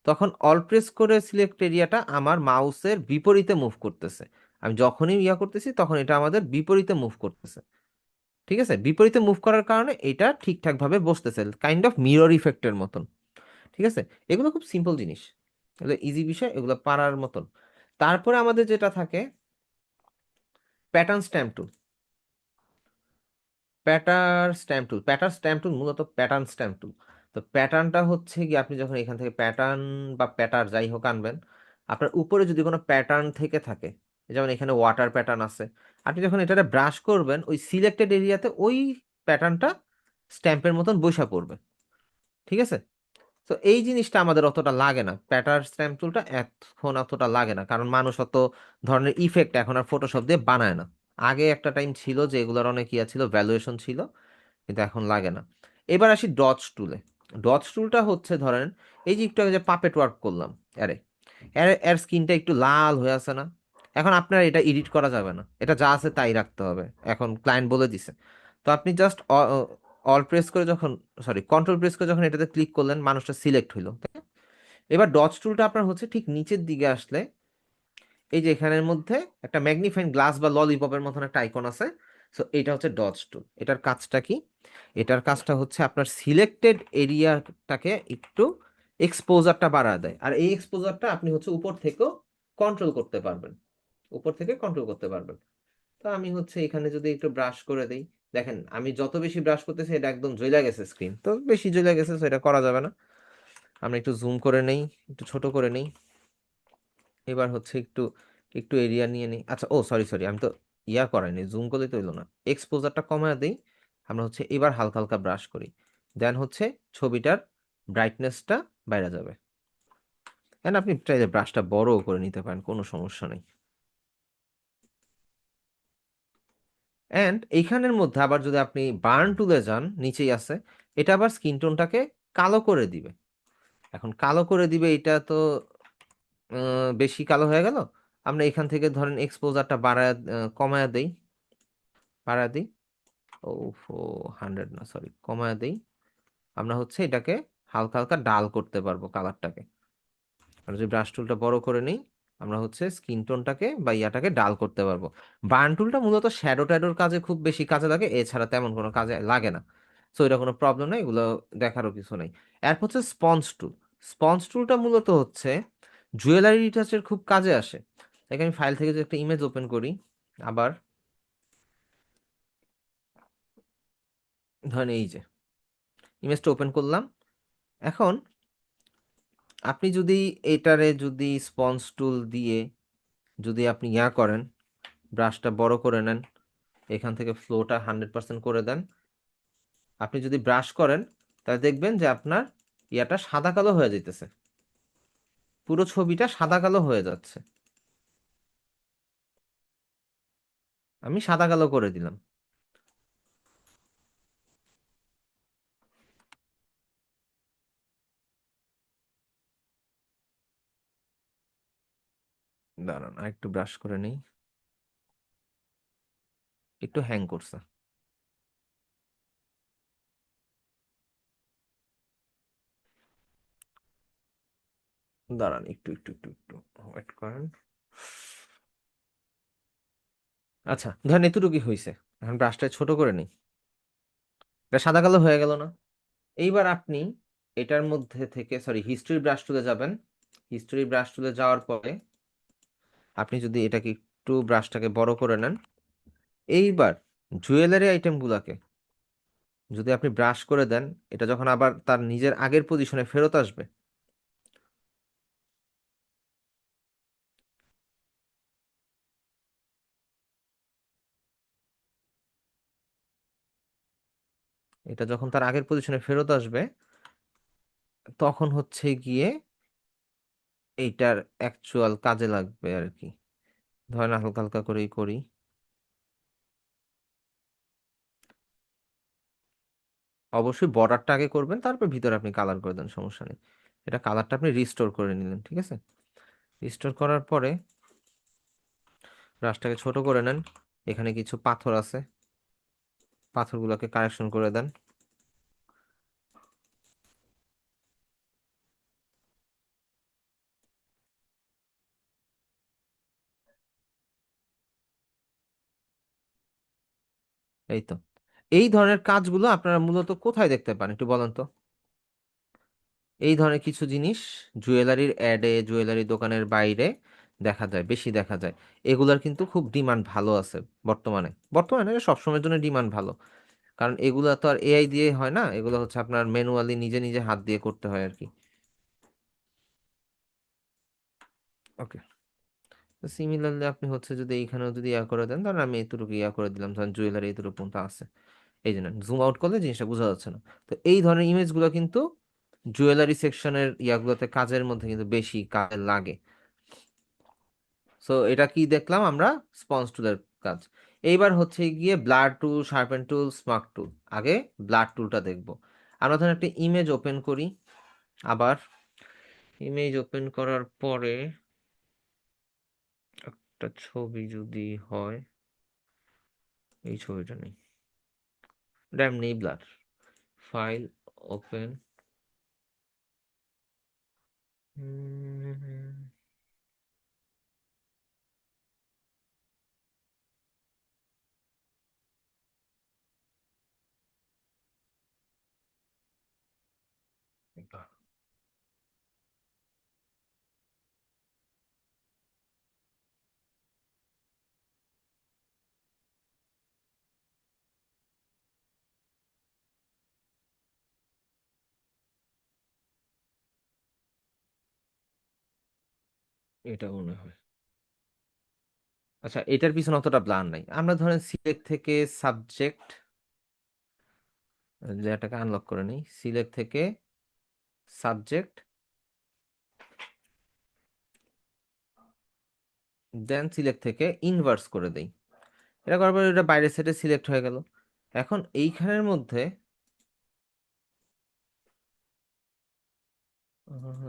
S1: তখন অল প্রেস করে সিলেক্ট এরিয়াটা আমার মাউসের বিপরীতে মুভ করতেছে। আমি যখনই ইয়া করতেছি তখন এটা আমাদের বিপরীতে মুভ করতেছে। ঠিক আছে, বিপরীতে মুভ করার কারণে এটা ঠিকঠাকভাবে বসতেছে, কাইন্ড অফ মিরর ইফেক্টের মতন। ঠিক আছে, এগুলো খুব সিম্পল জিনিস, এগুলো ইজি বিষয়, এগুলো পারার মতন। তারপরে আমাদের যেটা থাকে প্যাটার্ন স্ট্যাম্প টুল। প্যাটার্ন স্ট্যাম্প টুল মূলত প্যাটার্ন স্ট্যাম্প টুল। তো প্যাটার্নটা হচ্ছে কি, আপনি যখন এখান থেকে প্যাটার্ন বা প্যাটার্ন যাই হোক আনবেন, আপনার উপরে যদি কোনো প্যাটার্ন থেকে থাকে, যেমন এখানে ওয়াটার প্যাটার্ন আছে, আপনি যখন এটাতে ব্রাশ করবেন ওই সিলেক্টেড এরিয়াতে ওই প্যাটার্নটা স্ট্যাম্পের মতন বৈশা পড়বে। ঠিক আছে, তো এই জিনিসটা আমাদের অতটা লাগে না, প্যাটার্ন স্ট্যাম্প টুলটা এখন অতটা লাগে না, কারণ মানুষ অত ধরনের ইফেক্ট এখন আর ফটোশপ দিয়ে বানায় না। আগে একটা টাইম ছিল যে এগুলোর অনেক ইয়া ছিল, ভ্যালুয়েশন ছিল, কিন্তু এখন লাগে না। এবার আসি ডটস টুলে। ডটস টুলটা হচ্ছে ধরেন এই যে একটু আগে যে পাপেট ওয়ার্ক করলাম, আরে এর এর স্কিনটা একটু লাল হয়ে আছে না, এখন আপনার এটা এডিট করা যাবে না, এটা যা আছে তাই রাখতে হবে, এখন ক্লায়েন্ট বলে দিছে। তো আপনি জাস্ট অল প্রেস করে যখন, সরি কন্ট্রোল প্রেস করে যখন এটাতে ক্লিক করলেন, মানুষটা সিলেক্ট হইলো, তাই না? এবার ডটস টুলটা আপনার হচ্ছে ঠিক নিচের দিকে আসলে এই যে এখানের মধ্যে একটা ম্যাগনিফাইং গ্লাস বা ললিপপের মতন একটা আইকন আছে। সো এটা হচ্ছে ডটস টুল। এটার কাজটা কি? এটার কাজটা হচ্ছে আপনার সিলেক্টেড এরিয়াটাকে একটু এক্সপোজারটা বাড়ায় দেয়, আর এই এক্সপোজারটা আপনি হচ্ছে উপর থেকেও কন্ট্রোল করতে পারবেন, উপর থেকে কন্ট্রোল করতে পারবেন। তো আমি হচ্ছে এখানে যদি একটু ব্রাশ করে দেই, দেখেন আমি যত বেশি ব্রাশ করতেছি এটা একদম জ্বলে গেছে স্ক্রিন, তো বেশি জ্বলে গেছে, তো এটা করা যাবে না। আমরা একটু জুম করে নেই, একটু ছোট করে নেই। এবার হচ্ছে একটু একটু এরিয়া নিয়ে নিই। আচ্ছা, ও সরি সরি, আমি তো ইয়া করাইনি, জুম করলে তো হইলো না, এক্সপোজারটা কমায় দেই। আমরা হচ্ছে এবার হালকা হালকা ব্রাশ করি, দেন হচ্ছে ছবিটার ব্রাইটনেসটা বাইরে যাবে। এন্ড আপনি চাইলে ব্রাশটা বড়ও করে নিতে পারেন, কোনো সমস্যা নেই। এন্ড এইখানের মধ্যে আবার যদি আপনি বার্ন টুলে যান, নিচেই আছে, এটা আবার স্কিন টোনটাকে কালো করে দিবে। এখন কালো করে দিবে, এটা তো বেশি কালো হয়ে গেল। আমরা এখান থেকে ধরেন এক্সপোজারটা বাড়ায় কমায় দেই, বাড়ায় দিই। ও, 100 না, সরি, কমায় দেই। আমরা হচ্ছে এটাকে হালকা হালকা ডাল করতে পারবো কালারটাকে। আর যদি ব্রাশ টুলটা বড় করে নিই, আমরা হচ্ছে স্কিন টোনটাকে বা ইয়াটাকে ডাল করতে পারবো। বার্ন টুলটা মূলত শ্যাডো ট্যাডোর কাজে খুব বেশি কাজে লাগে, এছাড়া তেমন কোনো কাজে লাগে না। সো এটা কোনো প্রবলেম নেই, এগুলো দেখারও কিছু নেই। এরপর হচ্ছে স্পঞ্জ টুল। স্পঞ্জ টুলটা মূলত হচ্ছে জুয়েলারি রিটাচের খুব কাজে আসে। দেখে আমি ফাইল থেকে যে একটা ইমেজ ওপেন করি, আবার ধরেন এই যে ইমেজটা ওপেন করলাম, এখন আপনি যদি এটারে যদি স্পঞ্জ টুল দিয়ে যদি আপনি ইয়া করেন, ব্রাশটা বড় করে নেন, এখান থেকে ফ্লোটা 100% করে দেন, আপনি যদি ব্রাশ করেন, তাহলে দেখবেন যে আপনার ইয়াটা সাদা কালো হয়ে যাইতেছে, পুরো ছবিটা সাদা কালো হয়ে যাচ্ছে। আমি সাদা কালো করে দিলাম। দাঁড়ান আর একটু ব্রাশ করে নেই, একটু হ্যাং করছে। দাঁড়ান, একটু একটু একটু একটু ওয়েট করেন। আচ্ছা, ধরেন এতটুকুই হয়েছে। এখন ব্রাশটা ছোট করে নিই। এটা সাদা কালো হয়ে গেল না? এইবার আপনি এটার মধ্যে থেকে, সরি, হিস্ট্রি ব্রাশ টুলে যাবেন। হিস্ট্রি ব্রাশ টুলে যাওয়ার পরে আপনি যদি এটাকে একটু ব্রাশটাকে বড় করে নেন, এইবার জুয়েলারি আইটেমগুলোকে যদি আপনি ব্রাশ করে দেন, এটা যখন আবার তার নিজের আগের পজিশনে ফেরত আসবে, এটা যখন তার আগের পজিশনে ফেরত আসবে, তখন হচ্ছে গিয়ে এইটার অ্যাকচুয়াল কাজে লাগবে আর কি। ধরেন হালকা হালকা করেই করি। অবশ্যই বর্ডারটা আগে করবেন, তারপর ভিতরে আপনি কালার করে দেন, সমস্যা নেই। এটা কালারটা আপনি রিস্টোর করে নিলেন, ঠিক আছে? রিস্টোর করার পরে ব্রাশটাকে ছোট করে নেন। এখানে কিছু পাথর আছে, পাথরগুলোকে কারেকশন করে দেন। এই তো। এই ধরনের কাজগুলো আপনারা মূলত কোথায় দেখতে পান একটু বলেন তো? এই ধরনের কিছু জিনিস জুয়েলারির অ্যাডে, জুয়েলারি দোকানের বাইরে দেখা যায়, বেশি দেখা যায়। এগুলার কিন্তু খুব ডিমান্ড ভালো আছে বর্তমানে। বর্তমানে সবসময়ের জন্য ডিমান্ড ভালো, কারণ এগুলা তো আর এআই দিয়ে হয় না, এগুলো হচ্ছে আপনার ম্যানুয়ালি নিজে নিজে হাত দিয়ে করতে হয় আর কি। ওকে। সিমিলারলি আপনি হচ্ছে যদি এইখানেও যদি ইয়া করে দেন, ধরেন আমি এতটুকু ইয়া করে দিলাম, ধরেন জুয়েলারি এতটুকু পর্যন্ত আছে। এই জন্য জুম আউট করলে জিনিসটা বোঝা যাচ্ছে না। তো এই ধরনের ইমেজগুলো কিন্তু জুয়েলারি সেকশনের ইয়াগুলোতে কাজের মধ্যে কিন্তু বেশি কাজে লাগে। সো এটা কি দেখলাম আমরা? স্পঞ্জ টুলের কাজ। এইবার হচ্ছে গিয়ে ব্লার টুল, শার্পেন টুল, স্মার্ট টুল। আগে ব্লার টুলটা দেখবো। আমরা ধরেন একটা ইমেজ ওপেন করি। আবার ইমেজ ওপেন করার পরে একটা ছবি যদি হয়, এই ছবিটা নেই, র্যাম নেই, ব্লার, ফাইল, ওপেন। এটা মনে হয়। আচ্ছা, এটার পিছনে অতটা ব্লার নাই। আমরা ধরেন সিলেক্ট থেকে সাবজেক্ট, লেয়ারটাকে আনলক করে নিই। সিলেক্ট থেকে সাবজেক্ট, দেন সিলেক্ট থেকে ইনভার্স করে দেই। এটা করার পরে এটা বাইরের সেটে সিলেক্ট হয়ে গেল। এখন এইখানের মধ্যে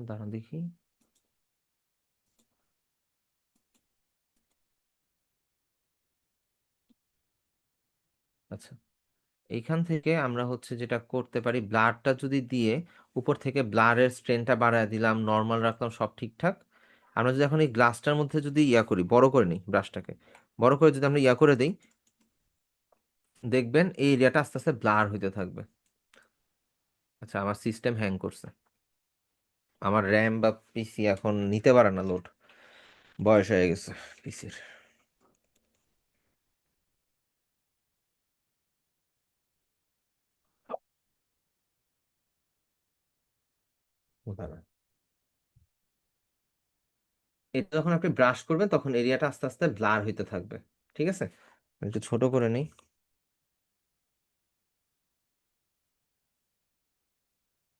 S1: দাঁড়ান দেখি। আচ্ছা, এইখান থেকে আমরা হচ্ছে যেটা করতে পারি, ব্লারটা যদি দিয়ে উপর থেকে ব্লারের স্ট্রেনটা বাড়ায় দিলাম, নর্মাল রাখলাম, সব ঠিকঠাক। আমরা যদি এখন এই গ্লাসটার মধ্যে যদি ইয়া করি, বড় করে নিই ব্রাশটাকে, বড় করে যদি আমরা ইয়া করে দিই, দেখবেন এই এরিয়াটা আস্তে আস্তে ব্লার হইতে থাকবে। আচ্ছা, আমার সিস্টেম হ্যাং করছে। আমার র্যাম বা পিসি এখন নিতে পারে না লোড, বয়স হয়ে গেছে পিসির। এটা যখন আপনি ব্রাশ করবেন তখন এরিয়াটা আস্তে আস্তে ব্লার হইতে থাকবে, ঠিক আছে? আমি একটু ছোট করে নিই।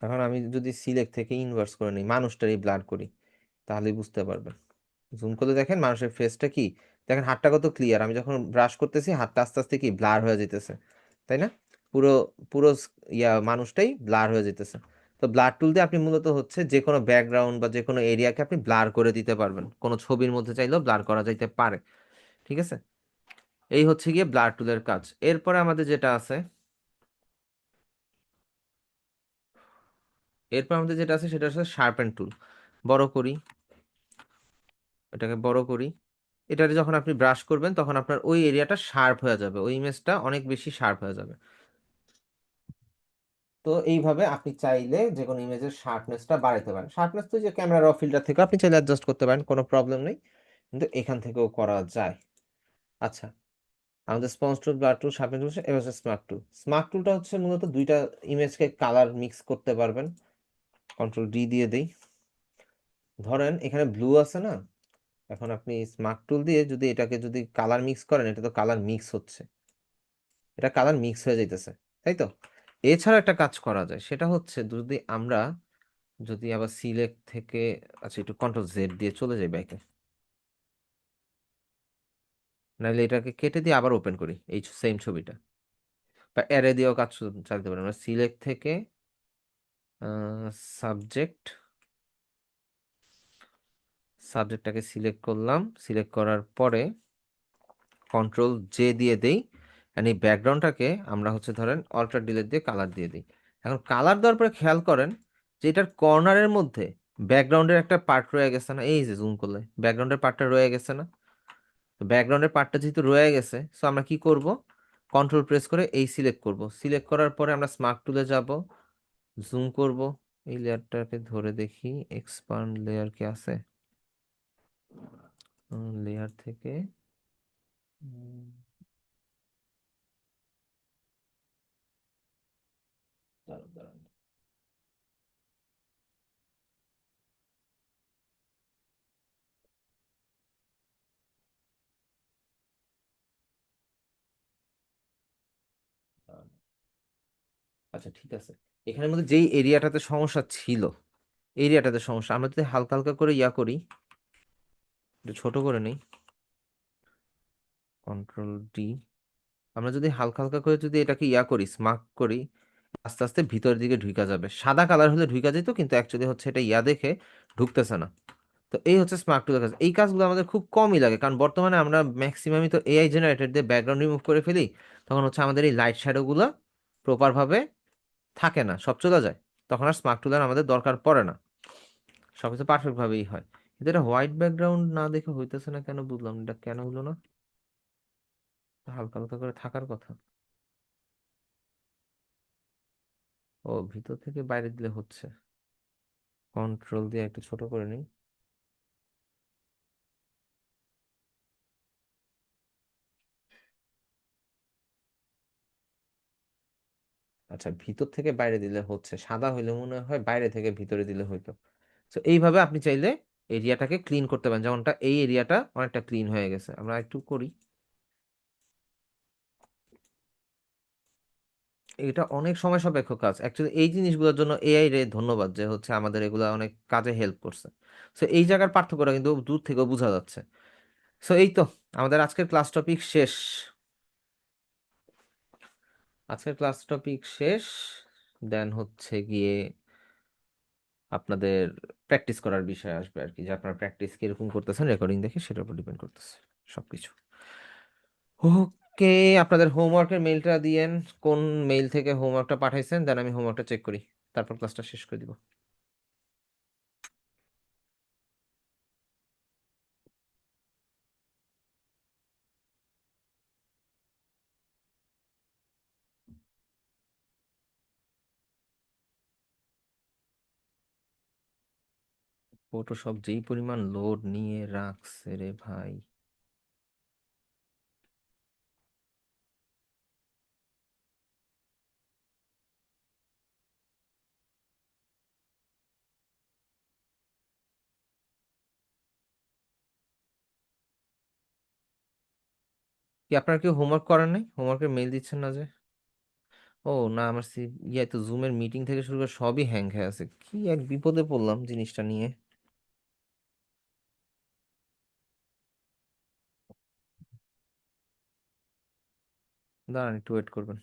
S1: এখন আমি যদি সিলেক্ট থেকে ইনভার্স করে নিই, মানুষটারই ব্লার করি, তাহলেই বুঝতে পারবেন। জুম করলে দেখেন মানুষের ফেসটা কি, দেখেন হাতটা কত ক্লিয়ার। আমি যখন ব্রাশ করতেছি হাতটা আস্তে আস্তে কি ব্লার হয়ে যেতেছে, তাই না? পুরো পুরো ইয়া মানুষটাই ব্লার হয়ে যেতেছে। তো ব্লার টুল দিয়ে আপনি মূলত হচ্ছে যে কোনো ব্যাকগ্রাউন্ড বা যে কোনো এরিয়াকে আপনি ব্লার করে দিতে পারবেন, কোনো ছবির মধ্যে চাইলেও ব্লার করা যাইতে পারে, ঠিক আছে? এই হচ্ছে গিয়ে ব্লার টুলের কাজ। এরপরে আমাদের যেটা আছে, সেটা হচ্ছে শার্পেন টুল। বড় করি, এটাকে বড় করি। এটাতে যখন আপনি ব্রাশ করবেন তখন আপনার ওই এরিয়াটা শার্প হয়ে যাবে, ওই ইমেজটা অনেক বেশি শার্প হয়ে যাবে। তো এইভাবে আপনি চাইলে যে কোনো ইমেজের শার্পনেসটা বাড়াতে পারেন। শার্পনেস তো যে ক্যামেরা র ফিল্টার থেকে আপনি চাইলে অ্যাডজাস্ট করতে পারেন, কোনো প্রবলেম নেই, কিন্তু এখান থেকেও করা যায়। আচ্ছা, আমাদের স্পঞ্জ টুল, ব্লার টুল, শার্পনেস টুল, এবার হচ্ছে স্মার্ট টুল। স্মার্ট টুলটা হচ্ছে মূলত দুইটা ইমেজকে কালার মিক্স করতে পারবেন। কন্ট্রোল ডি দিয়ে দেই। ধরেন এখানে ব্লু আছে না, এখন আপনি স্মার্ট টুল দিয়ে যদি এটাকে যদি কালার মিক্স করেন, এটা তো কালার মিক্স হচ্ছে, এটা কালার মিক্স হয়ে যাইতেছে, তাই তো? এছাড়া একটা কাজ করা যায়, সেটা হচ্ছে যদি আমরা যদি আবার সিলেক্ট থেকে, আচ্ছা একটু কন্ট্রোল জেড দিয়ে চলে যাই ব্যাকে, নাহলে এটাকে কেটে দিয়ে আবার ওপেন করি এই সেম ছবিটা, বা অ্যারে দিয়েও কাজ চালাতে পারি। আমরা সিলেক্ট থেকে সাবজেক্ট, সাবজেক্টটাকে সিলেক্ট করলাম, সিলেক্ট করার পরে কন্ট্রোল জে দিয়ে দেই, আর এই ব্যাকগ্রাউন্ডটাকে আমরা হচ্ছে ধরেন অল্টার ডিলিট দিয়ে কালার দিয়ে দিই। এখন কালার দেওয়ার পরে খেয়াল করেন যে এটার কর্নারের মধ্যে ব্যাকগ্রাউন্ডের একটা পার্ট রয়ে গেছে না, এই যে জুম করলে ব্যাকগ্রাউন্ডের পার্টটা রয়ে গেছে না। তো ব্যাকগ্রাউন্ডের পার্টটা যেহেতু রয়ে গেছে, সো আমরা কি করব, কন্ট্রোল প্রেস করে এই সিলেক্ট করব, সিলেক্ট করার পরে আমরা স্মার্ট টুলে যাব, জুম করব, এই লেয়ারটাকে ধরে দেখি এক্সপান্ড লেয়ার কি আছে, লেয়ার থেকে উম, দাঁড়ান, দাঁড়ান। আচ্ছা ঠিক আছে, এখানের মধ্যে যেই এরিয়াটাতে সমস্যা ছিল, এরিয়াটাতে সমস্যা, আমরা যদি হালকা হালকা করে ইয়া করি, একটু ছোট করে নেই, কন্ট্রোল ডি, আমরা যদি হালকা হালকা করে যদি এটাকে ইয়া করি, স্মার্ক করি, আস্তে আস্তে ভিতরের দিকে ঢুকা যাবে। সাদা কালার হলে ঢুকা যেত, কিন্তু অ্যাকচুয়ালি হচ্ছে এটা ইয়া দেখে ঢুকতেছে না। তো এই হচ্ছে স্মার্ট টুলের কাজ। এই কাজগুলো আমাদের খুব কমই লাগে, কারণ বর্তমানে আমরা ম্যাক্সিমামই তো এআই জেনারেটেড দিয়ে ব্যাকগ্রাউন্ড রিমুভ করে ফেলি, তখন হচ্ছে আমাদের এই লাইট শ্যাডোগুলো প্রপারভাবে থাকে না, সব চলে যায়, তখন আর স্মার্ট টুলের আমাদের দরকার পড়ে না, সবকিছু পারফেক্ট ভাবেই হয়। কিন্তু এটা হোয়াইট ব্যাকগ্রাউন্ড না দেখে হইতেছে না কেন, বুঝলাম না, এটা কেন হলো না, হালকা হালকা করে থাকার কথা। ও, ভিতর থেকে বাইরে দিলে হচ্ছে, কন্ট্রোল দিয়ে একটু ছোট করে নিই। আচ্ছা, ভিতর থেকে বাইরে দিলে হচ্ছে, সাদা হইলে মনে হয় বাইরে থেকে ভিতরে দিলে হইতো। তো এইভাবে আপনি চাইলে এরিয়াটাকে ক্লিন করতে পারেন, যেমনটা এই এরিয়াটা অনেকটা ক্লিন হয়ে গেছে। আমরা একটু করি, এটা অনেক সময় সাপেক্ষ কাজ অ্যাকচুয়ালি। এই জিনিসগুলোর জন্য এআই রে ধন্যবাদ, যে হচ্ছে আমাদের এগুলো অনেক কাজে হেল্প করছে। সো এই জায়গার পার্থক্যটা কিন্তু দূর থেকেও বোঝা যাচ্ছে। সো এই তো, আমাদের আজকের ক্লাস টপিক শেষ, আজকের ক্লাস টপিক শেষ। দেন হচ্ছে গিয়ে আপনাদের প্র্যাকটিস করার বিষয় আসবে আর কি, যে আপনার প্র্যাকটিস কিরকম করতেছেন রেকর্ডিং দেখে, সেটার উপর ডিপেন্ড করতেছে সবকিছু। ওকে, আপনাদের হোমওয়ার্কের মেইলটা দিয়েন, কোন মেইল থেকে হোমওয়ার্কটা পাঠাইছেন, দেন আমি হোমওয়ার্কটা চেক করি, তারপর ক্লাসটা শেষ করে দিব। ফটোশপ যেই পরিমাণ লোড নিয়ে রাখছে রে ভাই! কি আপনার কেউ হোমওয়ার্ক করেন নাই? হোমওয়ার্কের মেইল দিচ্ছেন না যে? ও না, আমার ইয়ে তো জুমের মিটিং থেকে শুরু করে সবই হ্যাং হয়ে আছে, কি এক বিপদে পড়লাম জিনিসটা নিয়ে। দাঁড়ান একটু ওয়েট করবেন।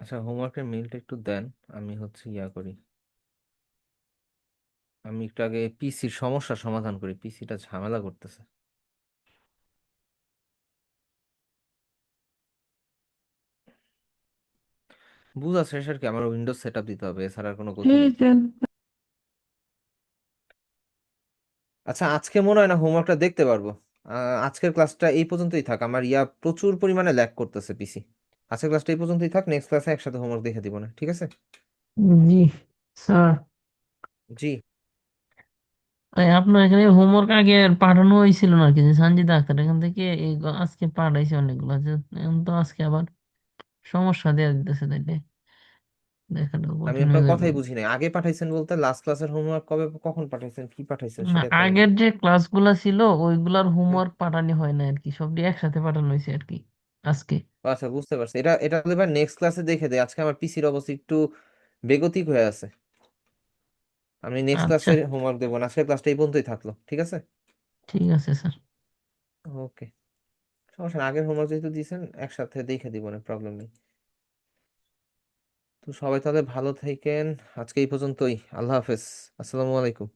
S1: আচ্ছা, হোমওয়ার্কের মেইলটা একটু দেন, আমি হচ্ছে ইয়া করি, আমি একটু আগে পিসির সমস্যার সমাধান করি, পিসিটা ঝামেলা করতেছে। বুঝা শেষ আর কি, আমার উইন্ডোজ সেট আপ দিতে হবে, এছাড়া আর কোনো গতি নেই। আচ্ছা, আজকে মনে হয় না হোমওয়ার্কটা দেখতে পারবো। আজকের ক্লাসটা এই পর্যন্তই থাক, আমার ইয়া প্রচুর পরিমাণে ল্যাগ করতেছে পিসি। আজকের ক্লাসটা এই পর্যন্তই থাক, নেক্সট ক্লাসে একসাথে হোমওয়ার্ক দেখে দিব না, ঠিক আছে?
S4: জি স্যার,
S1: জি।
S4: আপনার এখানে হোমওয়ার্ক আগে পাঠানো হয়েছিল না কি, যে সঞ্জিতা আক্তার এখান থেকে আজকে পাঠাইছে অনেকগুলো, যে এখন তো আজকে আবার সমস্যা দেওয়া দিতেছে, তাইলে দেখাটা
S1: আমি
S4: কঠিন হয়ে
S1: আপনার
S4: যাবে।
S1: কথাই বুঝি নাই, আগে পাঠাইছেন বলতে লাস্ট ক্লাসের হোমওয়ার্ক কবে কখন পাঠাইছেন, কি পাঠাইছেন
S4: না,
S1: সেটা করেন নাই।
S4: আগের যে ক্লাসগুলা ছিল ওইগুলার
S1: হুম।
S4: হোমওয়ার্ক পাঠানো হয় না আর কি, সবটি একসাথে পাঠানো হয়েছে আর কি আজকে।
S1: আচ্ছা, বুঝতে পারছি, এটা এটা এবার নেক্সট ক্লাসে দেখে দেয়। আজকে আমার পিসির অবস্থা একটু বেগতিক হয়ে আছে, আমি নেক্সট
S4: আচ্ছা,
S1: ক্লাসে হোমওয়ার্ক দেবো না, আজকের ক্লাসটা এই পর্যন্তই থাকলো, ঠিক আছে?
S4: ঠিক আছে স্যার।
S1: ওকে, সমস্যা না, আগের হোমওয়ার্ক যেহেতু দিয়েছেন একসাথে দেখে দিব না, প্রবলেম নেই। তো সবাই তাহলে ভালো থাকেন, আজকে এই পর্যন্তই, আল্লাহ হাফেজ, আসসালামু আলাইকুম।